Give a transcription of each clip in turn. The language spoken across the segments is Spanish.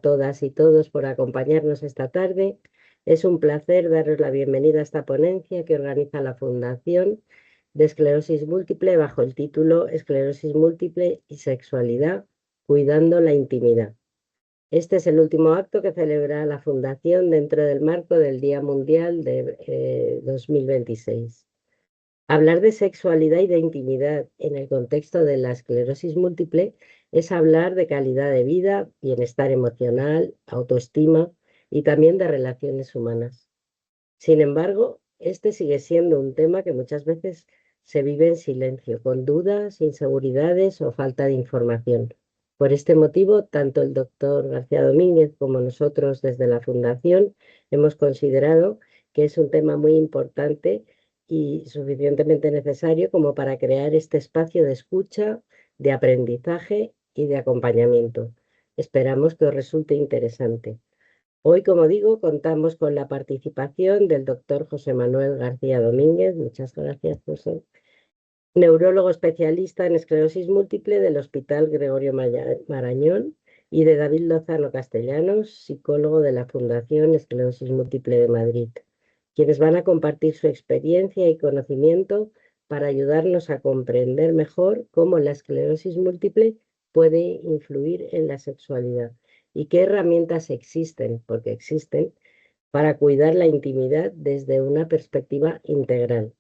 todas y todos por acompañarnos esta tarde. Es un placer daros la bienvenida a esta ponencia que organiza la Fundación de Esclerosis Múltiple bajo el título Esclerosis Múltiple y Sexualidad, cuidando la intimidad. Este es el último acto que celebra la Fundación dentro del marco del Día Mundial de 2026. Hablar de sexualidad y de intimidad en el contexto de la esclerosis múltiple es hablar de calidad de vida, bienestar emocional, autoestima y también de relaciones humanas. Sin embargo, este sigue siendo un tema que muchas veces se vive en silencio, con dudas, inseguridades o falta de información. Por este motivo, tanto el doctor García Domínguez como nosotros desde la Fundación hemos considerado que es un tema muy importante y suficientemente necesario como para crear este espacio de escucha, de aprendizaje y de acompañamiento. Esperamos que os resulte interesante. Hoy, como digo, contamos con la participación del doctor José Manuel García Domínguez. Muchas gracias, José. Neurólogo especialista en esclerosis múltiple del Hospital Gregorio Marañón, y de David Lozano Castellanos, psicólogo de la Fundación Esclerosis Múltiple de Madrid, quienes van a compartir su experiencia y conocimiento para ayudarnos a comprender mejor cómo la esclerosis múltiple puede influir en la sexualidad y qué herramientas existen, porque existen, para cuidar la intimidad desde una perspectiva integral.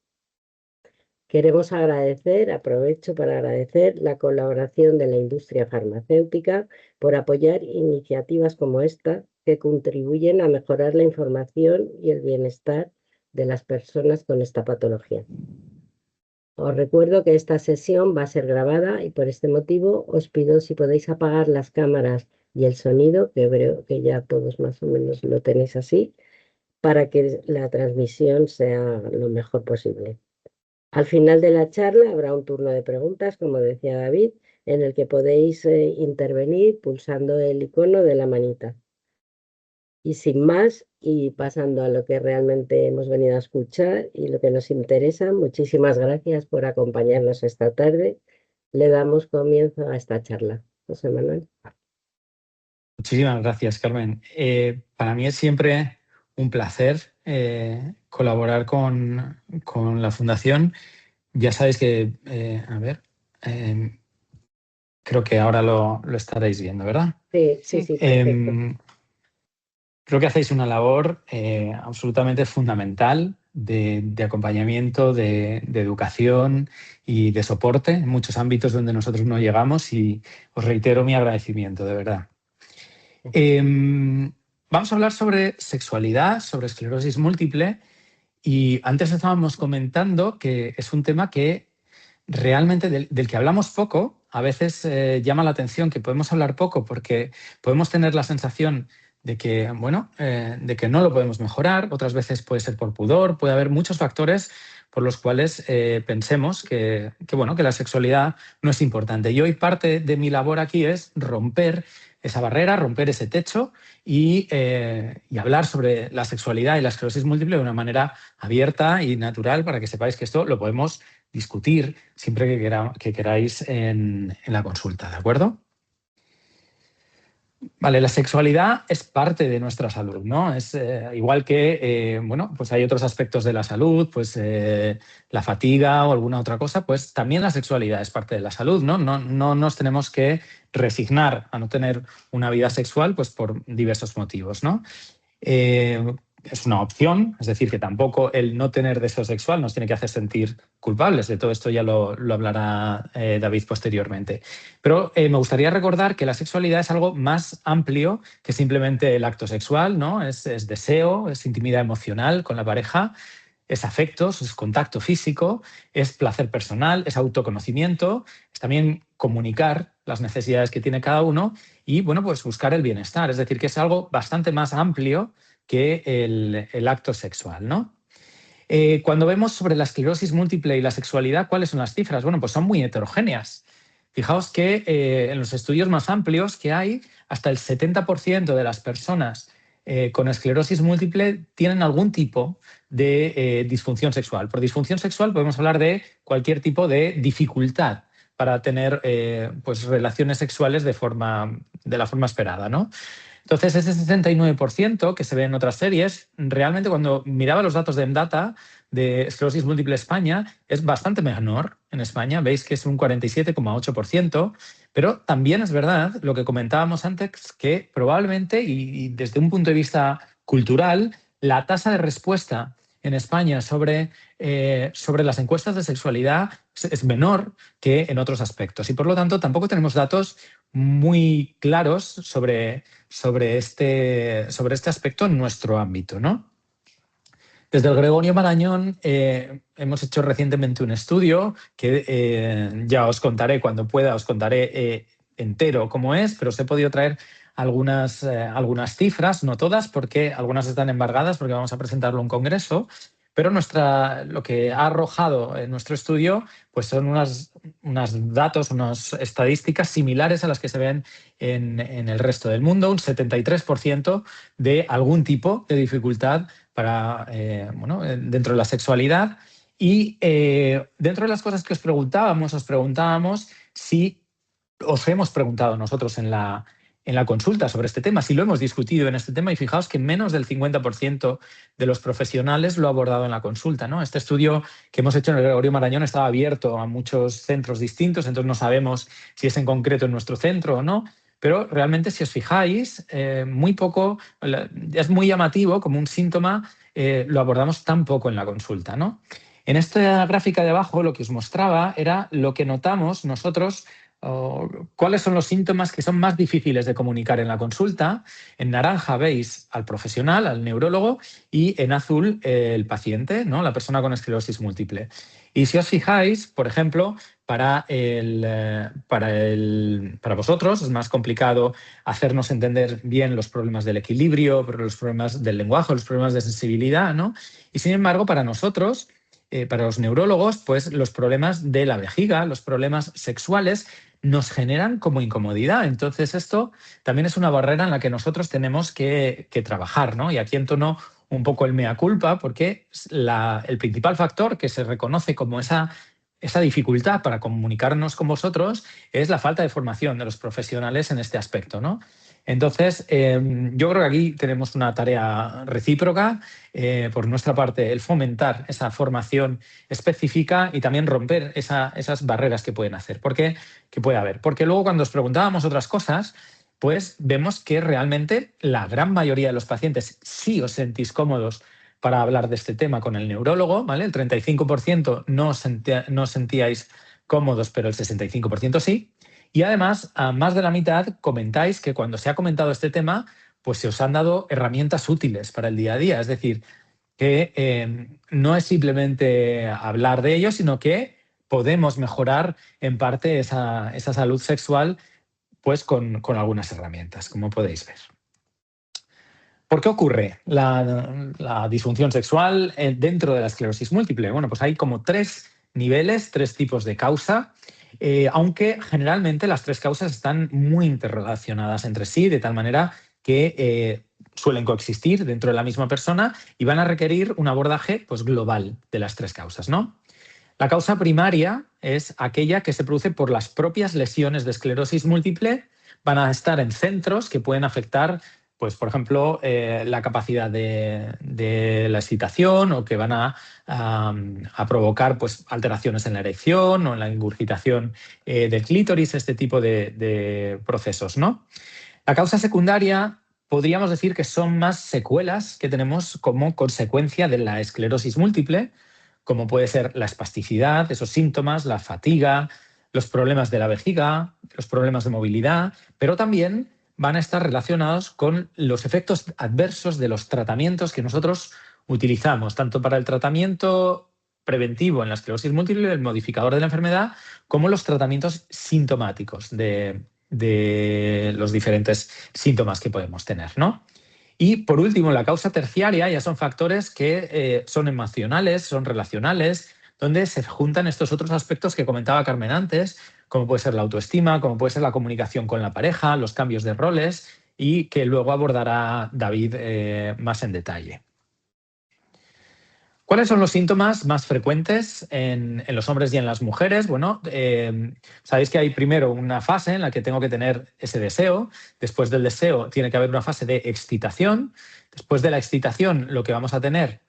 Queremos aprovecho para agradecer la colaboración de la industria farmacéutica por apoyar iniciativas como esta que contribuyen a mejorar la información y el bienestar de las personas con esta patología. Os recuerdo que esta sesión va a ser grabada y por este motivo os pido si podéis apagar las cámaras y el sonido, que creo que ya todos más o menos lo tenéis así, para que la transmisión sea lo mejor posible. Al final de la charla habrá un turno de preguntas, como decía David, en el que podéis intervenir pulsando el icono de la manita. Y sin más, y pasando a lo que realmente hemos venido a escuchar y lo que nos interesa, muchísimas gracias por acompañarnos esta tarde. Le damos comienzo a esta charla. José Manuel. Muchísimas gracias, Carmen. Para mí es siempre un placer colaborar con la Fundación. Ya sabéis que, creo que ahora lo estaréis viendo, ¿verdad? Sí, perfecto. Creo que hacéis una labor absolutamente fundamental de acompañamiento, de educación y de soporte en muchos ámbitos donde nosotros no llegamos, y os reitero mi agradecimiento, de verdad. Vamos a hablar sobre sexualidad, sobre esclerosis múltiple, y antes estábamos comentando que es un tema que realmente del que hablamos poco. A veces llama la atención que podemos hablar poco porque podemos tener la sensación de que, de que no lo podemos mejorar. Otras veces puede ser por pudor, puede haber muchos factores por los cuales pensemos que la sexualidad no es importante. Y hoy parte de mi labor aquí es romper esa barrera, romper ese techo y hablar sobre la sexualidad y la esclerosis múltiple de una manera abierta y natural, para que sepáis que esto lo podemos discutir siempre que queráis en la consulta, ¿de acuerdo? Vale, la sexualidad es parte de nuestra salud, ¿no? Es igual que, pues hay otros aspectos de la salud, pues la fatiga o alguna otra cosa, pues también la sexualidad es parte de la salud, ¿no? No nos tenemos que resignar a no tener una vida sexual, pues por diversos motivos, ¿no? Es una opción, es decir, que tampoco el no tener deseo sexual nos tiene que hacer sentir culpables. De todo esto ya lo hablará David posteriormente. Pero me gustaría recordar que la sexualidad es algo más amplio que simplemente el acto sexual, ¿no? Es deseo, es intimidad emocional con la pareja, es afectos, es contacto físico, es placer personal, es autoconocimiento, es también comunicar las necesidades que tiene cada uno y, pues buscar el bienestar. Es decir, que es algo bastante más amplio que el acto sexual, ¿no? Cuando vemos sobre la esclerosis múltiple y la sexualidad, ¿cuáles son las cifras? Bueno, pues son muy heterogéneas. Fijaos que en los estudios más amplios que hay, hasta el 70% de las personas con esclerosis múltiple tienen algún tipo de disfunción sexual. Por disfunción sexual podemos hablar de cualquier tipo de dificultad para tener pues relaciones sexuales de la forma esperada, ¿no? Entonces, ese 69% que se ve en otras series, realmente cuando miraba los datos de MData de esclerosis múltiple España, es bastante menor en España. Veis que es un 47,8%, pero también es verdad lo que comentábamos antes, que probablemente, y desde un punto de vista cultural, la tasa de respuesta en España sobre las encuestas de sexualidad es menor que en otros aspectos. Y por lo tanto, tampoco tenemos datos muy claros sobre este aspecto en nuestro ámbito, ¿no? Desde el Gregorio Marañón hemos hecho recientemente un estudio que ya os contaré cuando pueda, os contaré entero cómo es, pero os he podido traer algunas cifras, no todas, porque algunas están embargadas porque vamos a presentarlo en un congreso, pero lo que ha arrojado en nuestro estudio pues son unos datos, unas estadísticas similares a las que se ven en el resto del mundo, un 73% de algún tipo de dificultad dentro de la sexualidad. Y dentro de las cosas que os preguntábamos si os hemos preguntado nosotros en la consulta sobre este tema, si lo hemos discutido en este tema, y fijaos que menos del 50% de los profesionales lo ha abordado en la consulta, ¿no? Este estudio que hemos hecho en el Gregorio Marañón estaba abierto a muchos centros distintos, entonces no sabemos si es en concreto en nuestro centro o no, pero realmente si os fijáis, muy poco, es muy llamativo como un síntoma, lo abordamos tan poco en la consulta, ¿no? En esta gráfica de abajo lo que os mostraba era lo que notamos nosotros, cuáles son los síntomas que son más difíciles de comunicar en la consulta. En naranja veis al profesional, al neurólogo, y en azul el paciente, ¿no? La persona con esclerosis múltiple. Y si os fijáis, por ejemplo, para vosotros es más complicado hacernos entender bien los problemas del equilibrio, los problemas del lenguaje, los problemas de sensibilidad, ¿no? Y sin embargo, para nosotros, para los neurólogos, pues los problemas de la vejiga, los problemas sexuales, nos generan como incomodidad. Entonces, esto también es una barrera en la que nosotros tenemos que trabajar, ¿no? Y aquí entono un poco el mea culpa, porque el principal factor que se reconoce como esa dificultad para comunicarnos con vosotros es la falta de formación de los profesionales en este aspecto, ¿no? Entonces, yo creo que aquí tenemos una tarea recíproca, por nuestra parte, el fomentar esa formación específica y también romper esas barreras que pueden hacer, que puede haber. Porque luego cuando os preguntábamos otras cosas, pues vemos que realmente la gran mayoría de los pacientes sí os sentís cómodos para hablar de este tema con el neurólogo, ¿vale? El 35% no os sentíais cómodos, pero el 65% sí. Y además, a más de la mitad comentáis que cuando se ha comentado este tema, pues se os han dado herramientas útiles para el día a día. Es decir, que no es simplemente hablar de ello, sino que podemos mejorar en parte esa salud sexual pues con algunas herramientas, como podéis ver. ¿Por qué ocurre la disfunción sexual dentro de la esclerosis múltiple? Bueno, pues hay como tres niveles, tres tipos de causa, aunque generalmente las tres causas están muy interrelacionadas entre sí, de tal manera que suelen coexistir dentro de la misma persona y van a requerir un abordaje pues, global de las tres causas, ¿no? La causa primaria es aquella que se produce por las propias lesiones de esclerosis múltiple. Van a estar en centros que pueden afectar, pues, por ejemplo, la capacidad de la excitación, o que van a provocar pues, alteraciones en la erección o en la ingurgitación del clítoris, este tipo de procesos, ¿no? La causa secundaria podríamos decir que son más secuelas que tenemos como consecuencia de la esclerosis múltiple, como puede ser la espasticidad, esos síntomas, la fatiga, los problemas de la vejiga, los problemas de movilidad, pero también van a estar relacionados con los efectos adversos de los tratamientos que nosotros utilizamos, tanto para el tratamiento preventivo en la esclerosis múltiple, el modificador de la enfermedad, como los tratamientos sintomáticos de los diferentes síntomas que podemos tener, ¿no? Y por último, la causa terciaria ya son factores que son emocionales, son relacionales, donde se juntan estos otros aspectos que comentaba Carmen antes, como puede ser la autoestima, como puede ser la comunicación con la pareja, los cambios de roles, y que luego abordará David más en detalle. ¿Cuáles son los síntomas más frecuentes en los hombres y en las mujeres? Bueno, sabéis que hay primero una fase en la que tengo que tener ese deseo. Después del deseo tiene que haber una fase de excitación. Después de la excitación, lo que vamos a tener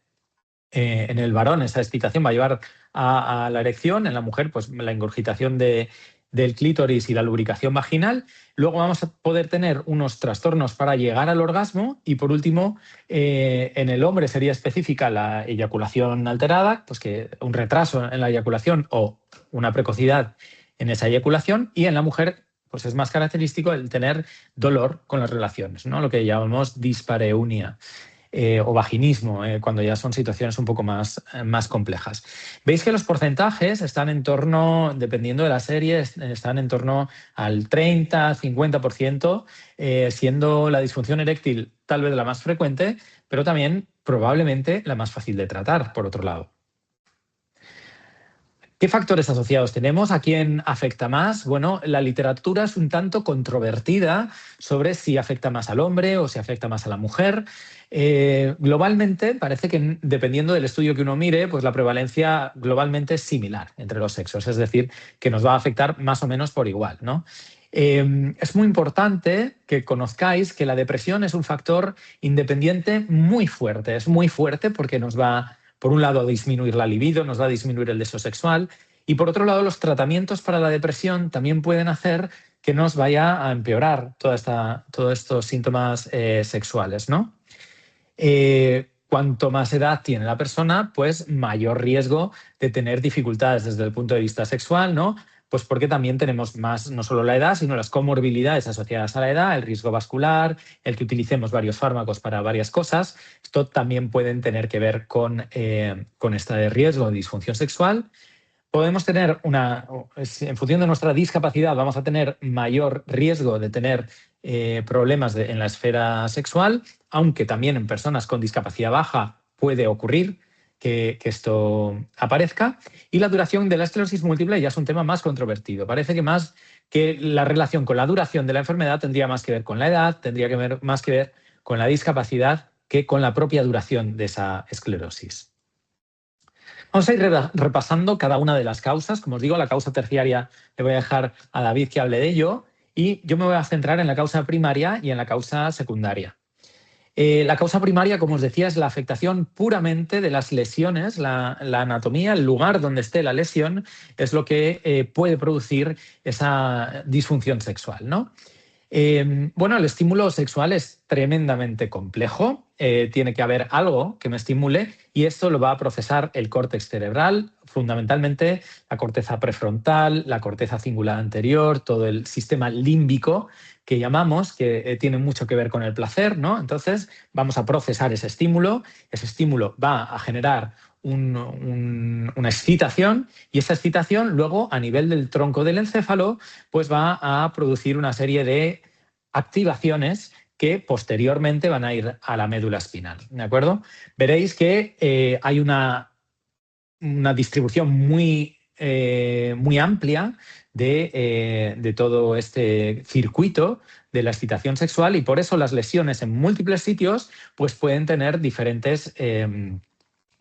en el varón, esa excitación va a llevar a la erección. En la mujer, pues la ingurgitación del clítoris y la lubricación vaginal. Luego vamos a poder tener unos trastornos para llegar al orgasmo y, por último, en el hombre sería específica la eyaculación alterada, pues que un retraso en la eyaculación o una precocidad en esa eyaculación, y en la mujer pues es más característico el tener dolor con las relaciones, ¿no? Lo que llamamos dispareunia. O vaginismo, cuando ya son situaciones un poco más complejas. Veis que los porcentajes están en torno, dependiendo de la serie, están en torno al 30-50%, siendo la disfunción eréctil tal vez la más frecuente, pero también probablemente la más fácil de tratar, por otro lado. ¿Qué factores asociados tenemos? ¿A quién afecta más? Bueno, la literatura es un tanto controvertida sobre si afecta más al hombre o si afecta más a la mujer. Globalmente, parece que dependiendo del estudio que uno mire, pues la prevalencia globalmente es similar entre los sexos, es decir, que nos va a afectar más o menos por igual, ¿no? Es muy importante que conozcáis que la depresión es un factor independiente muy fuerte. Es muy fuerte porque nos va, por un lado, a disminuir la libido, nos va a disminuir el deseo sexual, y por otro lado, los tratamientos para la depresión también pueden hacer que nos vaya a empeorar todos estos síntomas sexuales, ¿no? Cuanto más edad tiene la persona, pues mayor riesgo de tener dificultades desde el punto de vista sexual, ¿no? Pues porque también tenemos más, no solo la edad, sino las comorbilidades asociadas a la edad, el riesgo vascular, el que utilicemos varios fármacos para varias cosas. Esto también pueden tener que ver con este riesgo de disfunción sexual. Podemos tener en función de nuestra discapacidad, vamos a tener mayor riesgo de tener problemas en la esfera sexual, aunque también en personas con discapacidad baja puede ocurrir que esto aparezca. Y la duración de la esclerosis múltiple ya es un tema más controvertido. Parece que la relación con la duración de la enfermedad tendría más que ver con la edad, tendría que ver más que ver con la discapacidad que con la propia duración de esa esclerosis. Vamos a ir repasando cada una de las causas. Como os digo, la causa terciaria le voy a dejar a David que hable de ello, y yo me voy a centrar en la causa primaria y en la causa secundaria. La causa primaria, como os decía, es la afectación puramente de las lesiones, la anatomía, el lugar donde esté la lesión, es lo que puede producir esa disfunción sexual, ¿no? Bueno, el estímulo sexual es tremendamente complejo. Tiene que haber algo que me estimule, y esto lo va a procesar el córtex cerebral, fundamentalmente la corteza prefrontal, la corteza cingulada anterior, todo el sistema límbico que llamamos, que tiene mucho que ver con el placer, ¿no? Entonces vamos a procesar ese estímulo va a generar una excitación, y esa excitación luego a nivel del tronco del encéfalo pues va a producir una serie de activaciones que posteriormente van a ir a la médula espinal, ¿de acuerdo? Veréis que hay una distribución muy amplia de todo este circuito de la excitación sexual, y por eso las lesiones en múltiples sitios pues pueden tener diferentes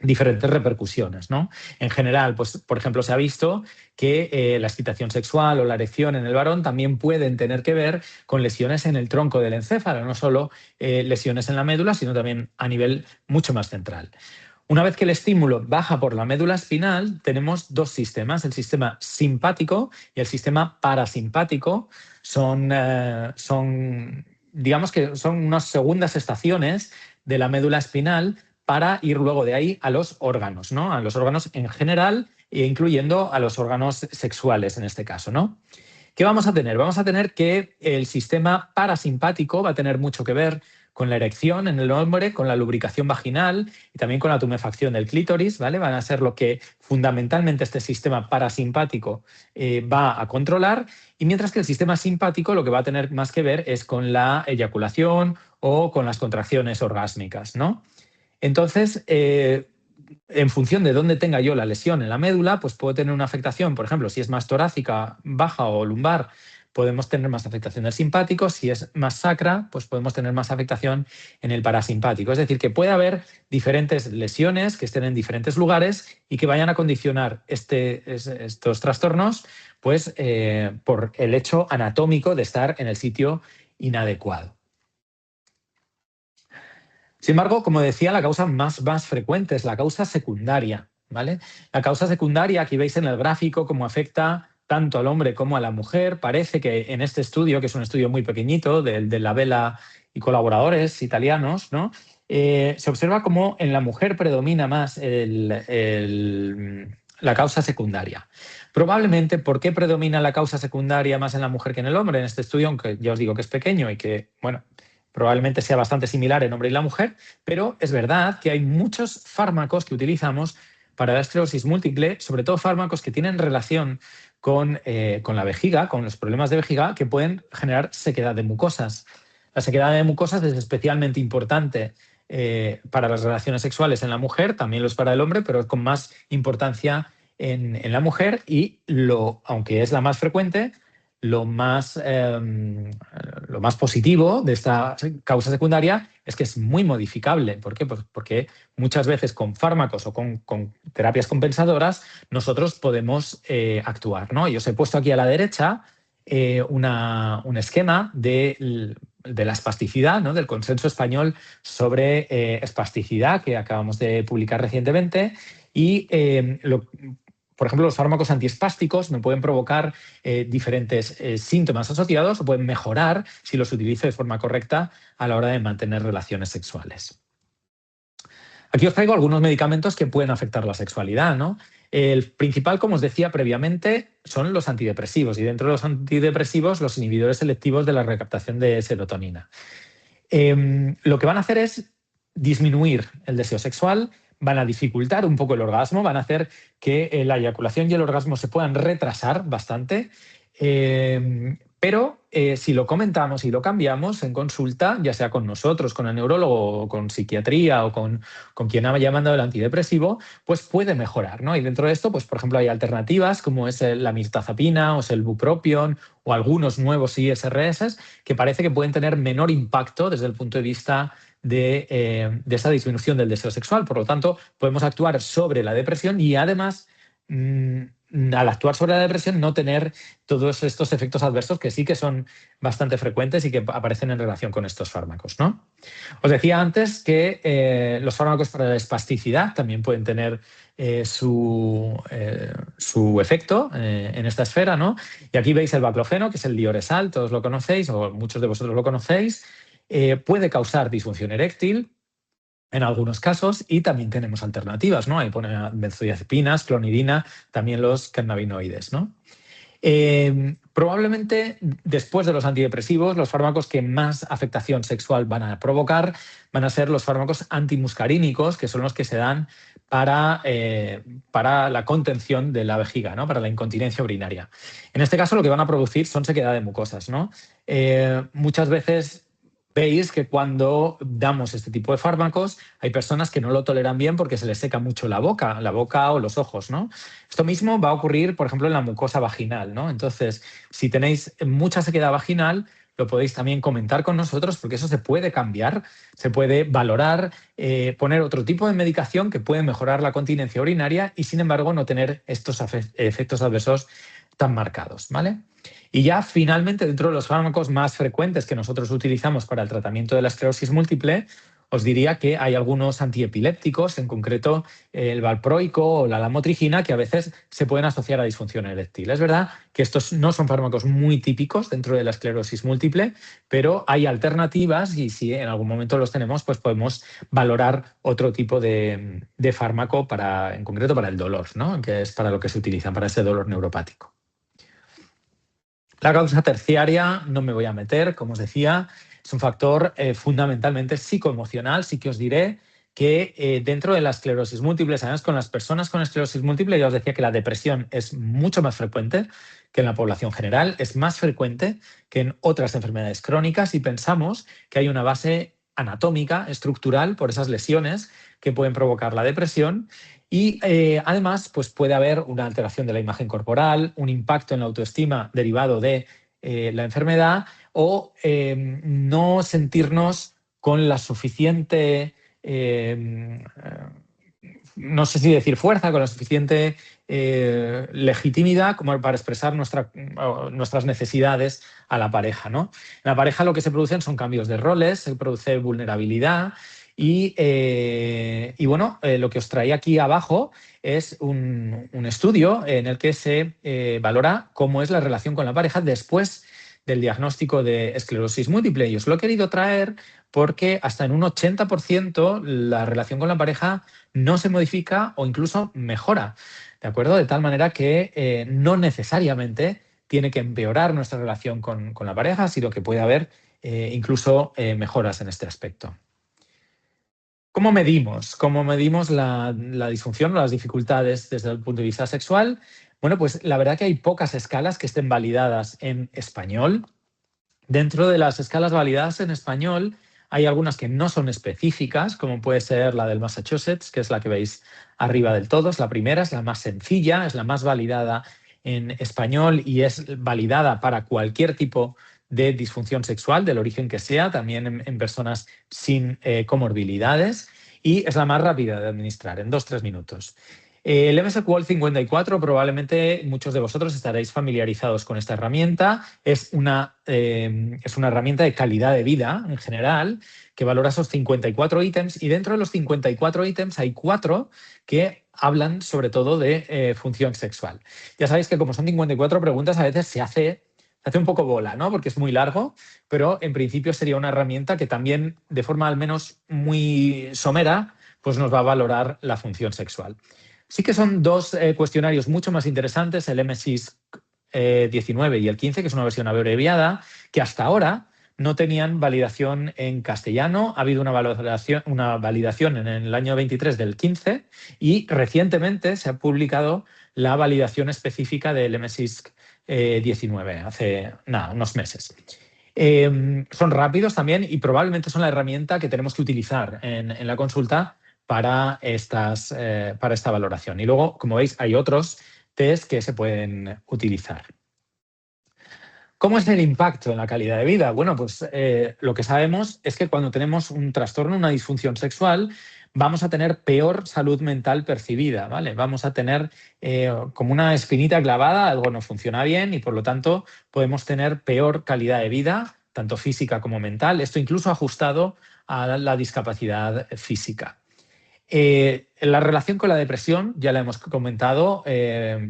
repercusiones, ¿no? En general, pues, por ejemplo, se ha visto que la excitación sexual o la erección en el varón también pueden tener que ver con lesiones en el tronco del encéfalo, no solo lesiones en la médula, sino también a nivel mucho más central. Una vez que el estímulo baja por la médula espinal, tenemos dos sistemas, el sistema simpático y el sistema parasimpático. Digamos que son unas segundas estaciones de la médula espinal para ir luego de ahí a los órganos, ¿no? A los órganos en general, e incluyendo a los órganos sexuales en este caso, ¿no? ¿Qué vamos a tener? Vamos a tener que el sistema parasimpático va a tener mucho que ver con la erección en el hombre, con la lubricación vaginal y también con la tumefacción del clítoris, ¿vale? Van a ser lo que fundamentalmente este sistema parasimpático va a controlar, y mientras que el sistema simpático lo que va a tener más que ver es con la eyaculación o con las contracciones orgásmicas, ¿no? Entonces, en función de dónde tenga yo la lesión en la médula, pues puedo tener una afectación, por ejemplo, si es más torácica, baja o lumbar, podemos tener más afectación del simpático. Si es más sacra, pues podemos tener más afectación en el parasimpático. Es decir, que puede haber diferentes lesiones que estén en diferentes lugares y que vayan a condicionar estos trastornos pues, por el hecho anatómico de estar en el sitio inadecuado. Sin embargo, como decía, la causa más frecuente es la causa secundaria, ¿vale? La causa secundaria, aquí veis en el gráfico cómo afecta tanto al hombre como a la mujer. Parece que en este estudio, que es un estudio muy pequeñito de la Vela y colaboradores italianos, ¿no? Se observa cómo en la mujer predomina más la causa secundaria. Probablemente, ¿por qué predomina la causa secundaria más en la mujer que en el hombre en este estudio? Aunque ya os digo que es pequeño y que, bueno, probablemente sea bastante similar en hombre y la mujer, pero es verdad que hay muchos fármacos que utilizamos para la esclerosis múltiple, sobre todo fármacos que tienen relación con la vejiga, con los problemas de vejiga, que pueden generar sequedad de mucosas. La sequedad de mucosas es especialmente importante para las relaciones sexuales en la mujer, también lo es para el hombre, pero con más importancia en la mujer y, aunque es la más frecuente, lo más positivo de esta causa secundaria es que es muy modificable. ¿Por qué? Pues porque muchas veces con fármacos o con terapias compensadoras nosotros podemos actuar, ¿no? Y os he puesto aquí a la derecha un esquema de la espasticidad, ¿no? Del consenso español sobre espasticidad que acabamos de publicar recientemente y por ejemplo, los fármacos antiespásticos me pueden provocar diferentes síntomas asociados o pueden mejorar si los utilizo de forma correcta a la hora de mantener relaciones sexuales. Aquí os traigo algunos medicamentos que pueden afectar la sexualidad, ¿no? El principal, como os decía previamente, son los antidepresivos y dentro de los antidepresivos los inhibidores selectivos de la recaptación de serotonina. Lo que van a hacer es disminuir el deseo sexual, van a dificultar un poco el orgasmo, van a hacer que la eyaculación y el orgasmo se puedan retrasar bastante, pero si lo comentamos y lo cambiamos en consulta, ya sea con nosotros, con el neurólogo, o con psiquiatría o con quien haya mandado el antidepresivo, pues puede mejorar, ¿no? Y dentro de esto, pues por ejemplo, hay alternativas como es la mirtazapina o es el bupropion o algunos nuevos ISRS que parece que pueden tener menor impacto desde el punto de vista de esa disminución del deseo sexual. Por lo tanto, podemos actuar sobre la depresión y además, al actuar sobre la depresión, no tener todos estos efectos adversos que sí que son bastante frecuentes y que aparecen en relación con estos fármacos, ¿no? Os decía antes que los fármacos para la espasticidad también pueden tener su efecto en esta esfera, ¿no? Y aquí veis el baclofeno, que es el dioresal, todos lo conocéis o muchos de vosotros lo conocéis. Puede causar disfunción eréctil en algunos casos y también tenemos alternativas, ¿no? Ahí pone benzodiazepinas, clonidina, también los cannabinoides, ¿no? Probablemente después de los antidepresivos, los fármacos que más afectación sexual van a provocar van a ser los fármacos antimuscarínicos, que son los que se dan para la contención de la vejiga, ¿no? Para la incontinencia urinaria. En este caso lo que van a producir son sequedad de mucosas, ¿no? Muchas veces veis que cuando damos este tipo de fármacos hay personas que no lo toleran bien porque se les seca mucho la boca o los ojos, ¿no? Esto mismo va a ocurrir, por ejemplo, en la mucosa vaginal, ¿no? Entonces, si tenéis mucha sequedad vaginal, lo podéis también comentar con nosotros porque eso se puede cambiar, se puede valorar, poner otro tipo de medicación que puede mejorar la continencia urinaria y, sin embargo, no tener estos efectos adversos tan marcados, ¿vale? Y ya finalmente, dentro de los fármacos más frecuentes que nosotros utilizamos para el tratamiento de la esclerosis múltiple, os diría que hay algunos antiepilépticos, en concreto el valproico o la lamotrigina, que a veces se pueden asociar a disfunción eréctil. Es verdad que estos no son fármacos muy típicos dentro de la esclerosis múltiple, pero hay alternativas y si en algún momento los tenemos, pues podemos valorar otro tipo de fármaco en concreto para el dolor, ¿no? Que es para lo que se utiliza, para ese dolor neuropático. La causa terciaria, no me voy a meter, como os decía, es un factor fundamentalmente psicoemocional. Sí que os diré que dentro de la esclerosis múltiple, además con las personas con esclerosis múltiple, ya os decía que la depresión es mucho más frecuente que en la población general, es más frecuente que en otras enfermedades crónicas y pensamos que hay una base anatómica, estructural, por esas lesiones que pueden provocar la depresión. Y además, pues puede haber una alteración de la imagen corporal, un impacto en la autoestima derivado de la enfermedad o no sentirnos con la suficiente, no sé si decir fuerza, con la suficiente legitimidad como para expresar nuestras necesidades a la pareja, ¿no? En la pareja lo que se producen son cambios de roles, se produce vulnerabilidad y bueno, lo que os traía aquí abajo es un estudio en el que se valora cómo es la relación con la pareja después del diagnóstico de esclerosis múltiple. Y os lo he querido traer porque hasta en un 80% la relación con la pareja no se modifica o incluso mejora, ¿de acuerdo? De tal manera que no necesariamente tiene que empeorar nuestra relación con la pareja, sino que puede haber incluso mejoras en este aspecto. ¿Cómo medimos? ¿Cómo medimos la disfunción o las dificultades desde el punto de vista sexual? Bueno, pues la verdad que hay pocas escalas que estén validadas en español. Dentro de las escalas validadas en español hay algunas que no son específicas, como puede ser la del Massachusetts, que es la que veis arriba del todo. Es la primera, es la más sencilla, es la más validada en español y es validada para cualquier tipo de disfunción sexual, del origen que sea, también en personas sin comorbilidades, y es la más rápida de administrar, en 2-3 minutos. El MSQL 54, probablemente muchos de vosotros estaréis familiarizados con esta herramienta. Es una herramienta de calidad de vida en general que valora esos 54 ítems y dentro de los 54 ítems hay 4 que hablan sobre todo de función sexual. Ya sabéis que como son 54 preguntas a veces se hace un poco bola, ¿no? Porque es muy largo, pero en principio sería una herramienta que también de forma al menos muy somera pues nos va a valorar la función sexual. Sí que son dos cuestionarios mucho más interesantes, el MSIS 19 y el 15, que es una versión abreviada, que hasta ahora no tenían validación en castellano. Ha habido una validación en el año 23 del 15 y recientemente se ha publicado la validación específica del MSIS 19, hace unos meses. Son rápidos también y probablemente son la herramienta que tenemos que utilizar en la consulta para esta valoración. Y luego, como veis, hay otros test que se pueden utilizar. ¿Cómo es el impacto en la calidad de vida? Bueno, pues lo que sabemos es que cuando tenemos un trastorno, una disfunción sexual, vamos a tener peor salud mental percibida, ¿vale? Vamos a tener como una espinita clavada, algo no funciona bien y por lo tanto podemos tener peor calidad de vida, tanto física como mental, esto incluso ajustado a la discapacidad física. La relación con la depresión, ya la hemos comentado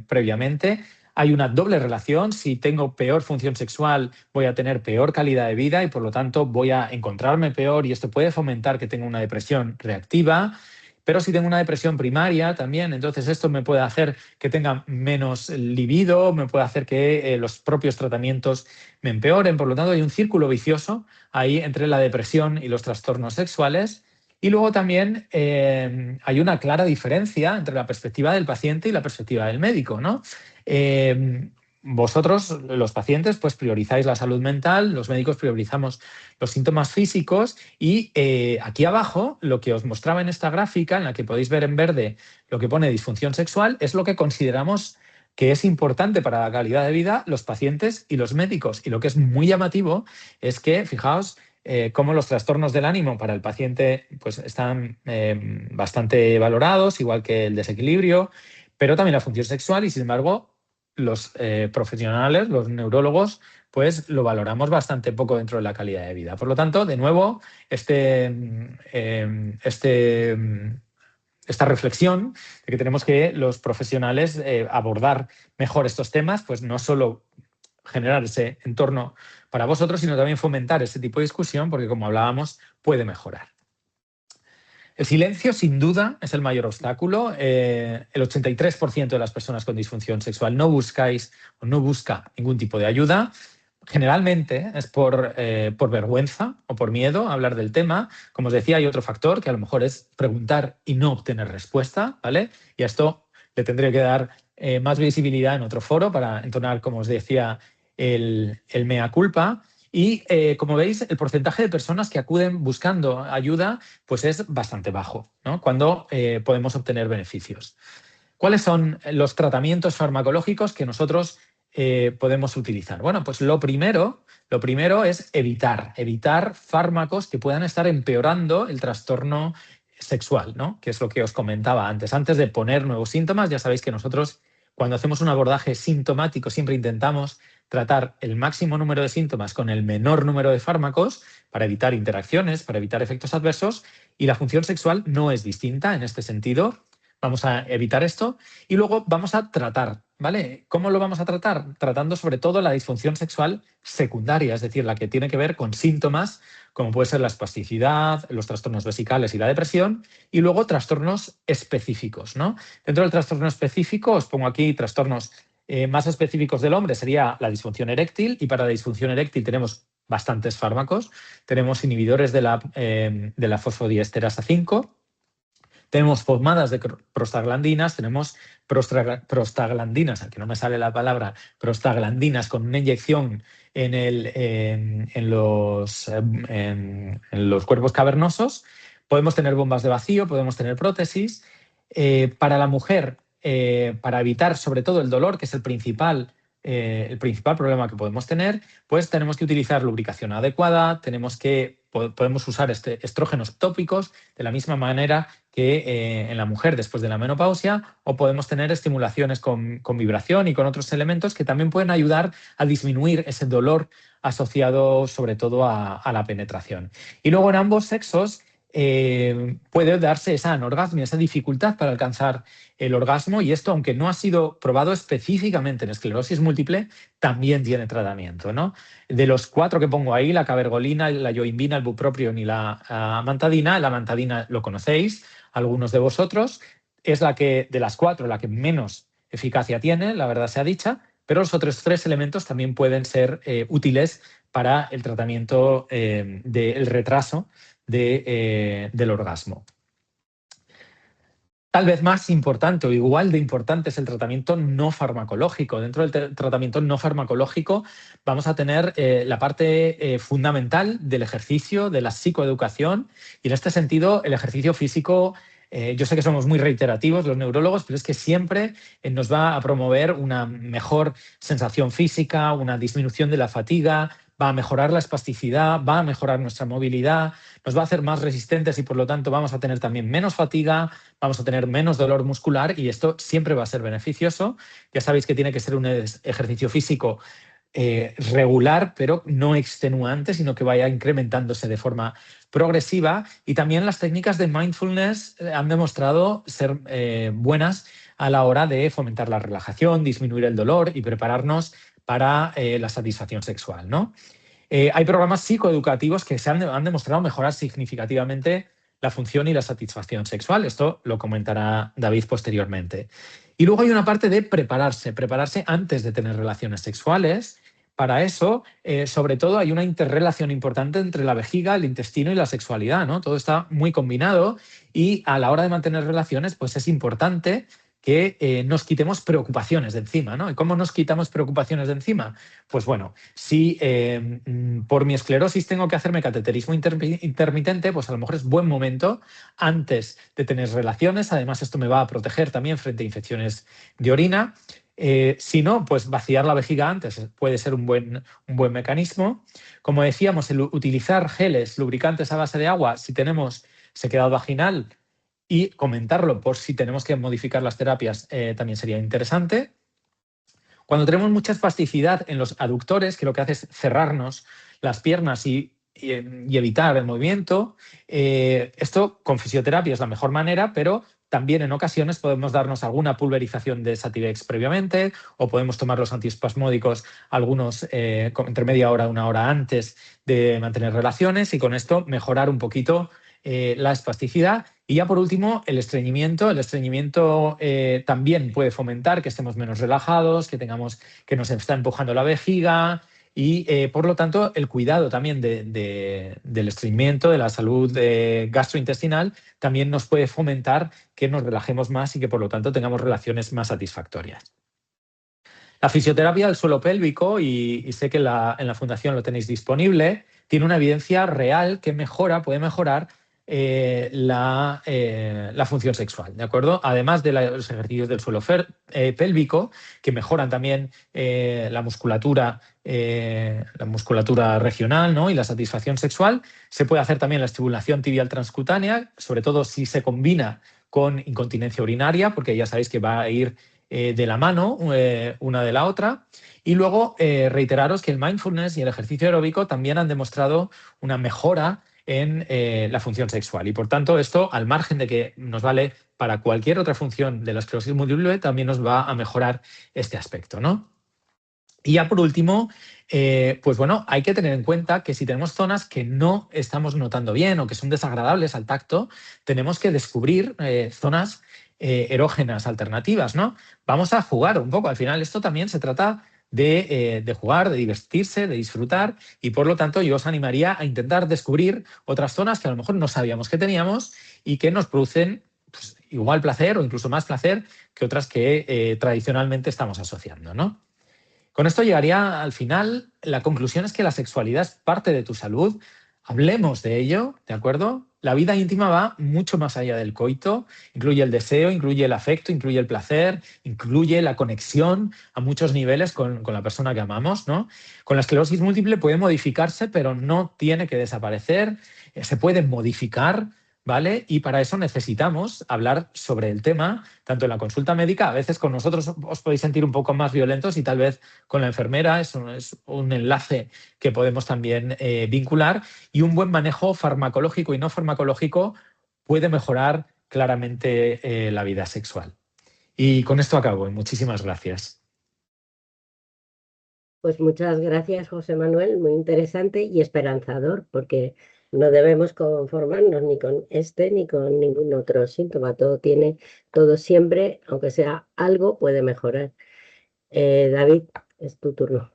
previamente, hay una doble relación. Si tengo peor función sexual, voy a tener peor calidad de vida y por lo tanto voy a encontrarme peor y esto puede fomentar que tenga una depresión reactiva. Pero si tengo una depresión primaria también, entonces esto me puede hacer que tenga menos libido, me puede hacer que los propios tratamientos me empeoren. Por lo tanto, hay un círculo vicioso ahí entre la depresión y los trastornos sexuales. Y luego también hay una clara diferencia entre la perspectiva del paciente y la perspectiva del médico, ¿no? Vosotros, los pacientes, pues priorizáis la salud mental, los médicos priorizamos los síntomas físicos y aquí abajo, lo que os mostraba en esta gráfica, en la que podéis ver en verde lo que pone disfunción sexual, es lo que consideramos que es importante para la calidad de vida los pacientes y los médicos. Y lo que es muy llamativo es que, fijaos, cómo los trastornos del ánimo para el paciente pues, están bastante valorados, igual que el desequilibrio, pero también la función sexual y, sin embargo, los profesionales, los neurólogos, pues lo valoramos bastante poco dentro de la calidad de vida. Por lo tanto, de nuevo, esta reflexión de que tenemos que los profesionales abordar mejor estos temas, pues no solo generar ese entorno para vosotros, sino también fomentar ese tipo de discusión, porque como hablábamos, puede mejorar. El silencio, sin duda, es el mayor obstáculo. El 83% de las personas con disfunción sexual no busca ningún tipo de ayuda. Generalmente es por vergüenza o por miedo a hablar del tema. Como os decía, hay otro factor que a lo mejor es preguntar y no obtener respuesta, ¿vale? Y a esto le tendré que dar más visibilidad en otro foro para entonar, como os decía, el mea culpa. Y como veis, el porcentaje de personas que acuden buscando ayuda pues es bastante bajo, ¿no? Cuando podemos obtener beneficios. ¿Cuáles son los tratamientos farmacológicos que nosotros podemos utilizar? Bueno, pues lo primero es evitar fármacos que puedan estar empeorando el trastorno sexual, ¿no? Que es lo que os comentaba antes. Antes de poner nuevos síntomas, ya sabéis que nosotros, cuando hacemos un abordaje sintomático, siempre intentamos tratar el máximo número de síntomas con el menor número de fármacos para evitar interacciones, para evitar efectos adversos, y la función sexual no es distinta en este sentido. Vamos a evitar esto y luego vamos a tratar, ¿vale? ¿Cómo lo vamos a tratar? Tratando sobre todo la disfunción sexual secundaria, es decir, la que tiene que ver con síntomas como puede ser la espasticidad, los trastornos vesicales y la depresión, y luego trastornos específicos, ¿no? Dentro del trastorno específico os pongo aquí trastornos más específicos del hombre, sería la disfunción eréctil, y para la disfunción eréctil tenemos bastantes fármacos. Tenemos inhibidores de la fosfodiesterasa 5, tenemos pomadas de prostaglandinas, tenemos prostaglandinas, aquí no me sale la palabra, prostaglandinas con una inyección en los cuerpos cavernosos. Podemos tener bombas de vacío, podemos tener prótesis. Para la mujer, para evitar sobre todo el dolor, que es el principal problema que podemos tener, pues tenemos que utilizar lubricación adecuada, podemos usar estrógenos tópicos de la misma manera que en la mujer después de la menopausia, o podemos tener estimulaciones con vibración y con otros elementos que también pueden ayudar a disminuir ese dolor asociado sobre todo a la penetración. Y luego en ambos sexos puede darse esa anorgasmia, esa dificultad para alcanzar el orgasmo, y esto, aunque no ha sido probado específicamente en esclerosis múltiple, también tiene tratamiento, ¿no? De los 4 que pongo ahí, la cabergolina, la yoimbina, el bupropion y la mantadina lo conocéis, algunos de vosotros, es de las 4 la que menos eficacia tiene, la verdad sea dicha, pero los otros 3 elementos también pueden ser útiles para el tratamiento del retraso del orgasmo. Tal vez más importante o igual de importante es el tratamiento no farmacológico. Dentro del tratamiento no farmacológico vamos a tener la parte fundamental del ejercicio, de la psicoeducación, y en este sentido el ejercicio físico, yo sé que somos muy reiterativos los neurólogos, pero es que siempre nos va a promover una mejor sensación física, una disminución de la fatiga, va a mejorar la espasticidad, va a mejorar nuestra movilidad, nos va a hacer más resistentes y por lo tanto vamos a tener también menos fatiga, vamos a tener menos dolor muscular, y esto siempre va a ser beneficioso. Ya sabéis que tiene que ser un ejercicio físico regular, pero no extenuante, sino que vaya incrementándose de forma progresiva. Y también las técnicas de mindfulness han demostrado ser buenas a la hora de fomentar la relajación, disminuir el dolor y prepararnos para la satisfacción sexual, ¿no? Hay programas psicoeducativos que han demostrado mejorar significativamente la función y la satisfacción sexual. Esto lo comentará David posteriormente. Y luego hay una parte de prepararse antes de tener relaciones sexuales. Para eso, sobre todo, hay una interrelación importante entre la vejiga, el intestino y la sexualidad, ¿no? Todo está muy combinado, y a la hora de mantener relaciones, pues es importante que nos quitemos preocupaciones de encima, ¿no? ¿Y cómo nos quitamos preocupaciones de encima? Pues bueno, si por mi esclerosis tengo que hacerme cateterismo intermitente, pues a lo mejor es buen momento antes de tener relaciones. Además, esto me va a proteger también frente a infecciones de orina. Si no, pues vaciar la vejiga antes puede ser un buen mecanismo. Como decíamos, el utilizar geles lubricantes a base de agua si tenemos sequedad vaginal, y comentarlo por si tenemos que modificar las terapias, también sería interesante. Cuando tenemos mucha espasticidad en los aductores, que lo que hace es cerrarnos las piernas y evitar el movimiento, esto con fisioterapia es la mejor manera, pero también en ocasiones podemos darnos alguna pulverización de Sativex previamente, o podemos tomar los antiespasmódicos algunos entre media hora, una hora antes de mantener relaciones, y con esto mejorar un poquito la espasticidad. Y ya por último, el estreñimiento. El estreñimiento también puede fomentar que estemos menos relajados, que nos está empujando la vejiga, y por lo tanto el cuidado también del estreñimiento, de la salud gastrointestinal, también nos puede fomentar que nos relajemos más y que por lo tanto tengamos relaciones más satisfactorias. La fisioterapia del suelo pélvico, y sé que en la Fundación lo tenéis disponible, tiene una evidencia real que puede mejorar la función sexual, ¿de acuerdo? Además de los ejercicios del suelo pélvico, que mejoran también la musculatura regional, ¿no? Y la satisfacción sexual, se puede hacer también la estimulación tibial transcutánea, sobre todo si se combina con incontinencia urinaria, porque ya sabéis que va a ir de la mano una de la otra. Y luego reiteraros que el mindfulness y el ejercicio aeróbico también han demostrado una mejora en la función sexual. Y por tanto, esto, al margen de que nos vale para cualquier otra función de la esclerosis múltiple, también nos va a mejorar este aspecto, ¿no? Y ya por último, pues bueno, hay que tener en cuenta que si tenemos zonas que no estamos notando bien o que son desagradables al tacto, tenemos que descubrir zonas erógenas alternativas, ¿no? Vamos a jugar un poco. Al final esto también se trata de jugar, de divertirse, de disfrutar, y por lo tanto yo os animaría a intentar descubrir otras zonas que a lo mejor no sabíamos que teníamos y que nos producen pues, igual placer o incluso más placer que otras que tradicionalmente estamos asociando, ¿no? Con esto llegaría al final. La conclusión es que la sexualidad es parte de tu salud. Hablemos de ello, ¿de acuerdo? La vida íntima va mucho más allá del coito, incluye el deseo, incluye el afecto, incluye el placer, incluye la conexión a muchos niveles con la persona que amamos, ¿no? Con la esclerosis múltiple puede modificarse, pero no tiene que desaparecer, se puede modificar, ¿vale? Y para eso necesitamos hablar sobre el tema, tanto en la consulta médica, a veces con nosotros os podéis sentir un poco más violentos y tal vez con la enfermera es un enlace que podemos también vincular, y un buen manejo farmacológico y no farmacológico puede mejorar claramente la vida sexual. Y con esto acabo y muchísimas gracias. Pues muchas gracias, José Manuel, muy interesante y esperanzador, porque no debemos conformarnos ni con este ni con ningún otro síntoma. Todo siempre, aunque sea algo, puede mejorar. David, es tu turno.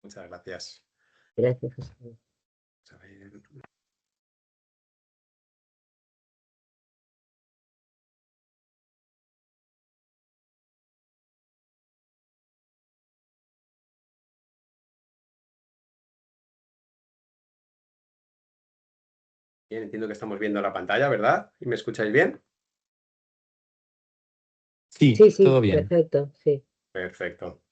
Muchas gracias. Gracias, José Manuel. A ver. Bien, entiendo que estamos viendo la pantalla, ¿verdad? ¿Y me escucháis bien? Sí, Sí, todo sí, bien. perfecto, sí. Perfecto.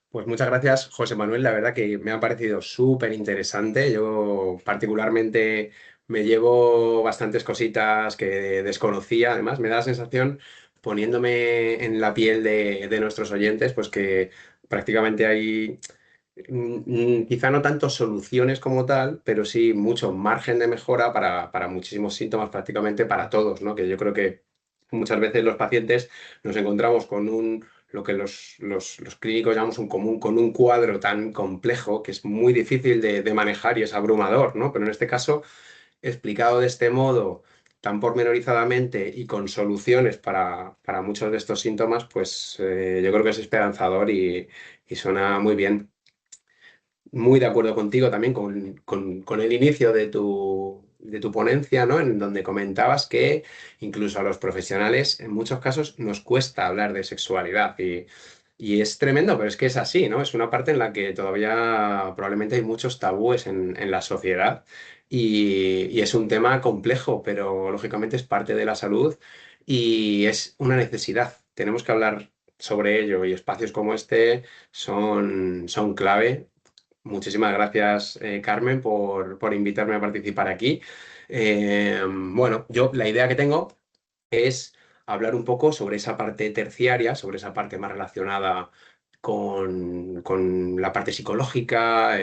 Pues muchas gracias, José Manuel. La verdad que me ha parecido súper interesante. Yo particularmente me llevo bastantes cositas que desconocía. Además, me da la sensación, poniéndome en la piel de nuestros oyentes, pues que prácticamente hay quizá no tanto soluciones como tal, pero sí mucho margen de mejora para muchísimos síntomas, prácticamente para todos, ¿no? Que yo creo que muchas veces los pacientes nos encontramos con lo que los clínicos llamamos con un cuadro tan complejo que es muy difícil de manejar y es abrumador, ¿no? Pero en este caso, explicado de este modo, tan pormenorizadamente y con soluciones para muchos de estos síntomas, pues yo creo que es esperanzador y suena muy bien. Muy de acuerdo contigo también con el inicio de tu ponencia, ¿no? En donde comentabas que incluso a los profesionales en muchos casos nos cuesta hablar de sexualidad y es tremendo, pero es que es así, ¿no? Es una parte en la que todavía probablemente hay muchos tabúes en la sociedad y es un tema complejo, pero lógicamente es parte de la salud y es una necesidad. Tenemos que hablar sobre ello y espacios como este son clave. Muchísimas gracias, Carmen, por invitarme a participar aquí. Bueno, yo la idea que tengo es hablar un poco sobre esa parte terciaria, sobre esa parte más relacionada con la parte psicológica.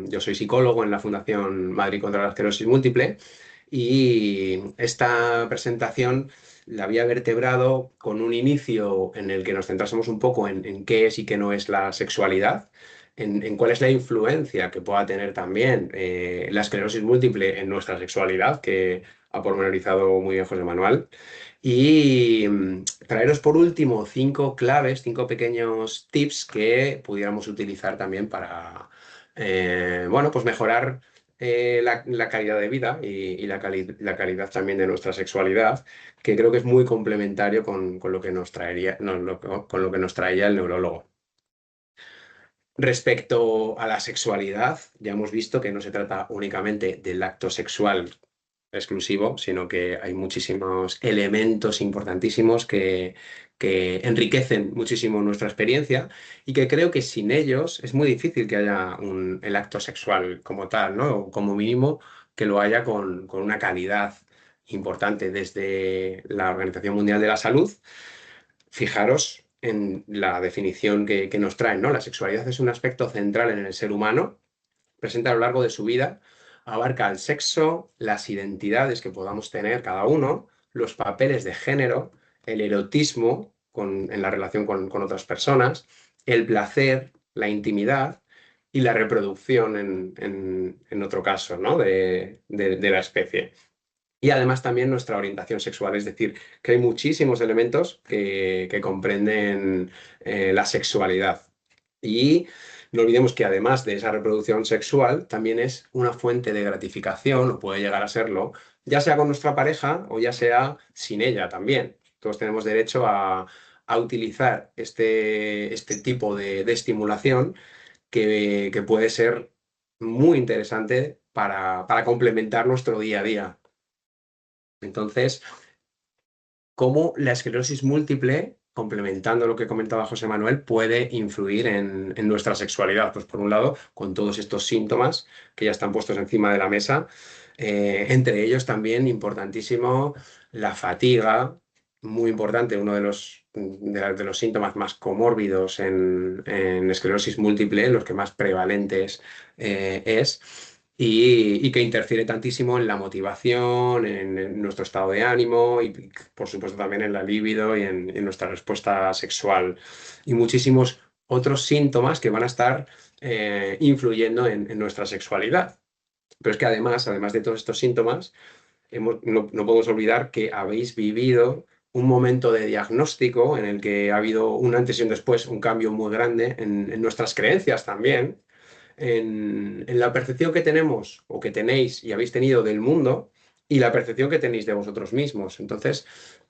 Yo soy psicólogo en la Fundación Madrid contra la Esclerosis Múltiple y esta presentación la había vertebrado con un inicio en el que nos centrásemos un poco en qué es y qué no es la sexualidad, en cuál es la influencia que pueda tener también la esclerosis múltiple en nuestra sexualidad, que ha pormenorizado muy bien José Manuel. Y traeros por último 5 claves, 5 pequeños tips que pudiéramos utilizar también para, bueno, pues mejorar la calidad de vida y la calidad también de nuestra sexualidad, que creo que es muy complementario con lo que nos traería, con lo que nos traía el neurólogo. Respecto a la sexualidad, ya hemos visto que no se trata únicamente del acto sexual exclusivo, sino que hay muchísimos elementos importantísimos que enriquecen muchísimo nuestra experiencia y que creo que sin ellos es muy difícil que haya el acto sexual como tal, ¿no? O como mínimo que lo haya con una calidad importante. Desde la Organización Mundial de la Salud, fijaros en la definición que nos traen, ¿no? La sexualidad es un aspecto central en el ser humano, presente a lo largo de su vida, abarca el sexo, las identidades que podamos tener cada uno, los papeles de género, el erotismo en la relación con otras personas, el placer, la intimidad y la reproducción en otro caso, ¿no? de la especie. Y además también nuestra orientación sexual, es decir, que hay muchísimos elementos que comprenden la sexualidad. Y no olvidemos que además de esa reproducción sexual, también es una fuente de gratificación, o puede llegar a serlo, ya sea con nuestra pareja o ya sea sin ella también. Todos tenemos derecho a utilizar este tipo de estimulación que puede ser muy interesante para complementar nuestro día a día. Entonces, ¿cómo la esclerosis múltiple, complementando lo que comentaba José Manuel, puede influir en nuestra sexualidad? Pues por un lado, con todos estos síntomas que ya están puestos encima de la mesa, entre ellos también importantísimo la fatiga, muy importante, uno de los síntomas más comórbidos en esclerosis múltiple, los que más prevalentes es. Y que interfiere tantísimo en la motivación, en nuestro estado de ánimo y, por supuesto, también en la libido y en nuestra respuesta sexual. Y muchísimos otros síntomas que van a estar influyendo en nuestra sexualidad. Pero es que además de todos estos síntomas, no podemos olvidar que habéis vivido un momento de diagnóstico en el que ha habido un antes y un después, un cambio muy grande en nuestras creencias también, en la percepción que tenemos o que tenéis y habéis tenido del mundo y la percepción que tenéis de vosotros mismos. Entonces,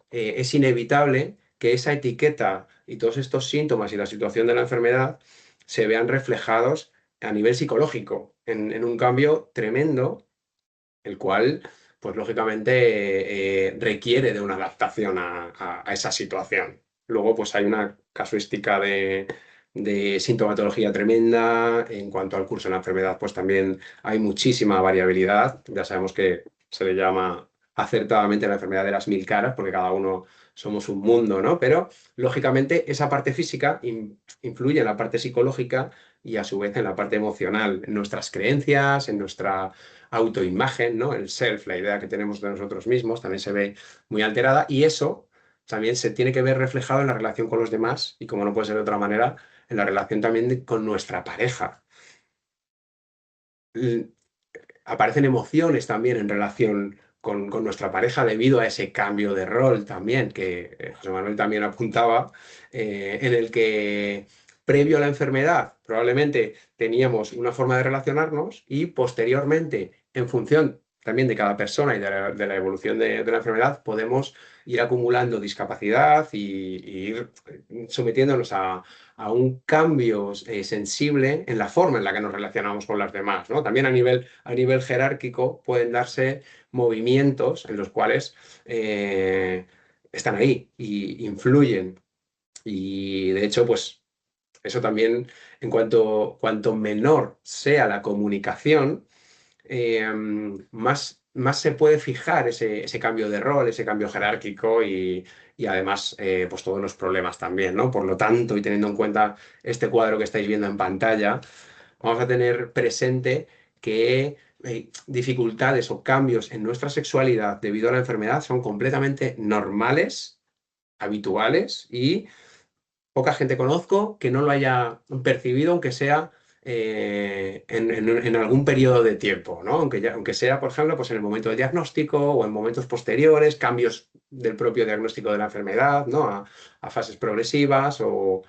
es inevitable que esa etiqueta y todos estos síntomas y la situación de la enfermedad se vean reflejados a nivel psicológico en un cambio tremendo, el cual, pues lógicamente, requiere de una adaptación a esa situación. Luego, pues hay una casuística de sintomatología tremenda. En cuanto al curso de la enfermedad, pues también hay muchísima variabilidad. Ya sabemos que se le llama acertadamente la enfermedad de las 1000 caras, porque cada uno somos un mundo, ¿no? Pero, lógicamente, esa parte física influye en la parte psicológica y, a su vez, en la parte emocional, en nuestras creencias, en nuestra autoimagen, ¿no? El self, la idea que tenemos de nosotros mismos, también se ve muy alterada, y eso también se tiene que ver reflejado en la relación con los demás y, como no puede ser de otra manera, en la relación también con nuestra pareja. Aparecen emociones también en relación con nuestra pareja debido a ese cambio de rol también, que José Manuel también apuntaba, en el que previo a la enfermedad probablemente teníamos una forma de relacionarnos y posteriormente, en función también de cada persona y de la evolución de la enfermedad, podemos ir acumulando discapacidad y ir sometiéndonos a un cambio sensible en la forma en la que nos relacionamos con las demás, ¿no? También a nivel jerárquico pueden darse movimientos en los cuales están ahí y influyen. Y de hecho, pues eso también, cuanto menor sea la comunicación, más se puede fijar ese cambio de rol, ese cambio jerárquico y además pues todos los problemas también, ¿no? Por lo tanto, y teniendo en cuenta este cuadro que estáis viendo en pantalla, vamos a tener presente que dificultades o cambios en nuestra sexualidad debido a la enfermedad son completamente normales, habituales, y poca gente conozco que no lo haya percibido, aunque sea en algún periodo de tiempo, ¿no? Aunque sea, por ejemplo, pues en el momento del diagnóstico o en momentos posteriores, cambios del propio diagnóstico de la enfermedad, ¿no? A fases progresivas o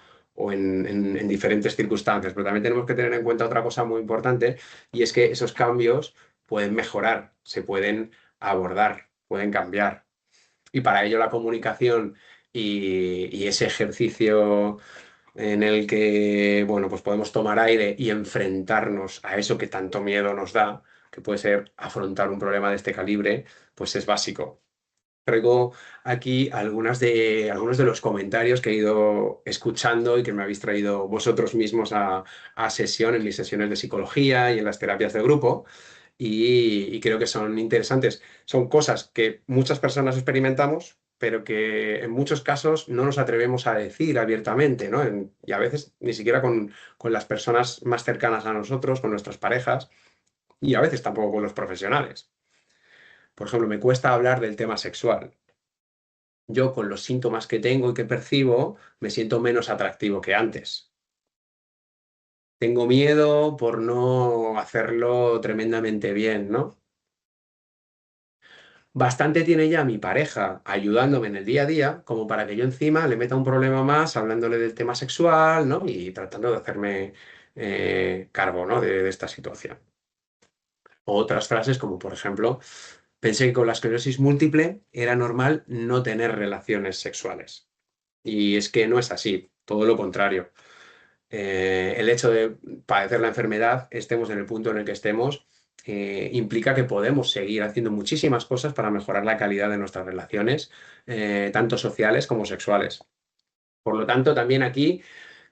en diferentes circunstancias. Pero también tenemos que tener en cuenta otra cosa muy importante, y es que esos cambios pueden mejorar, se pueden abordar, pueden cambiar. Y para ello la comunicación y ese ejercicio en el que, bueno, pues podemos tomar aire y enfrentarnos a eso que tanto miedo nos da, que puede ser afrontar un problema de este calibre, pues es básico. Traigo aquí algunos de los comentarios que he ido escuchando y que me habéis traído vosotros mismos a sesión, en mis sesiones de psicología y en las terapias de grupo, y creo que son interesantes. Son cosas que muchas personas experimentamos, pero que en muchos casos no nos atrevemos a decir abiertamente, ¿no? Y a veces ni siquiera con las personas más cercanas a nosotros, con nuestras parejas, y a veces tampoco con los profesionales. Por ejemplo, me cuesta hablar del tema sexual. Yo con los síntomas que tengo y que percibo, me siento menos atractivo que antes. Tengo miedo por no hacerlo tremendamente bien, ¿no? Bastante tiene ya mi pareja ayudándome en el día a día como para que yo encima le meta un problema más hablándole del tema sexual, ¿no? Y tratando de hacerme cargo, ¿no? de esta situación. Otras frases como, por ejemplo, pensé que con la esclerosis múltiple era normal no tener relaciones sexuales. Y es que no es así, todo lo contrario. El hecho de padecer la enfermedad, estemos en el punto en el que estemos, implica que podemos seguir haciendo muchísimas cosas para mejorar la calidad de nuestras relaciones, tanto sociales como sexuales. Por lo tanto, también aquí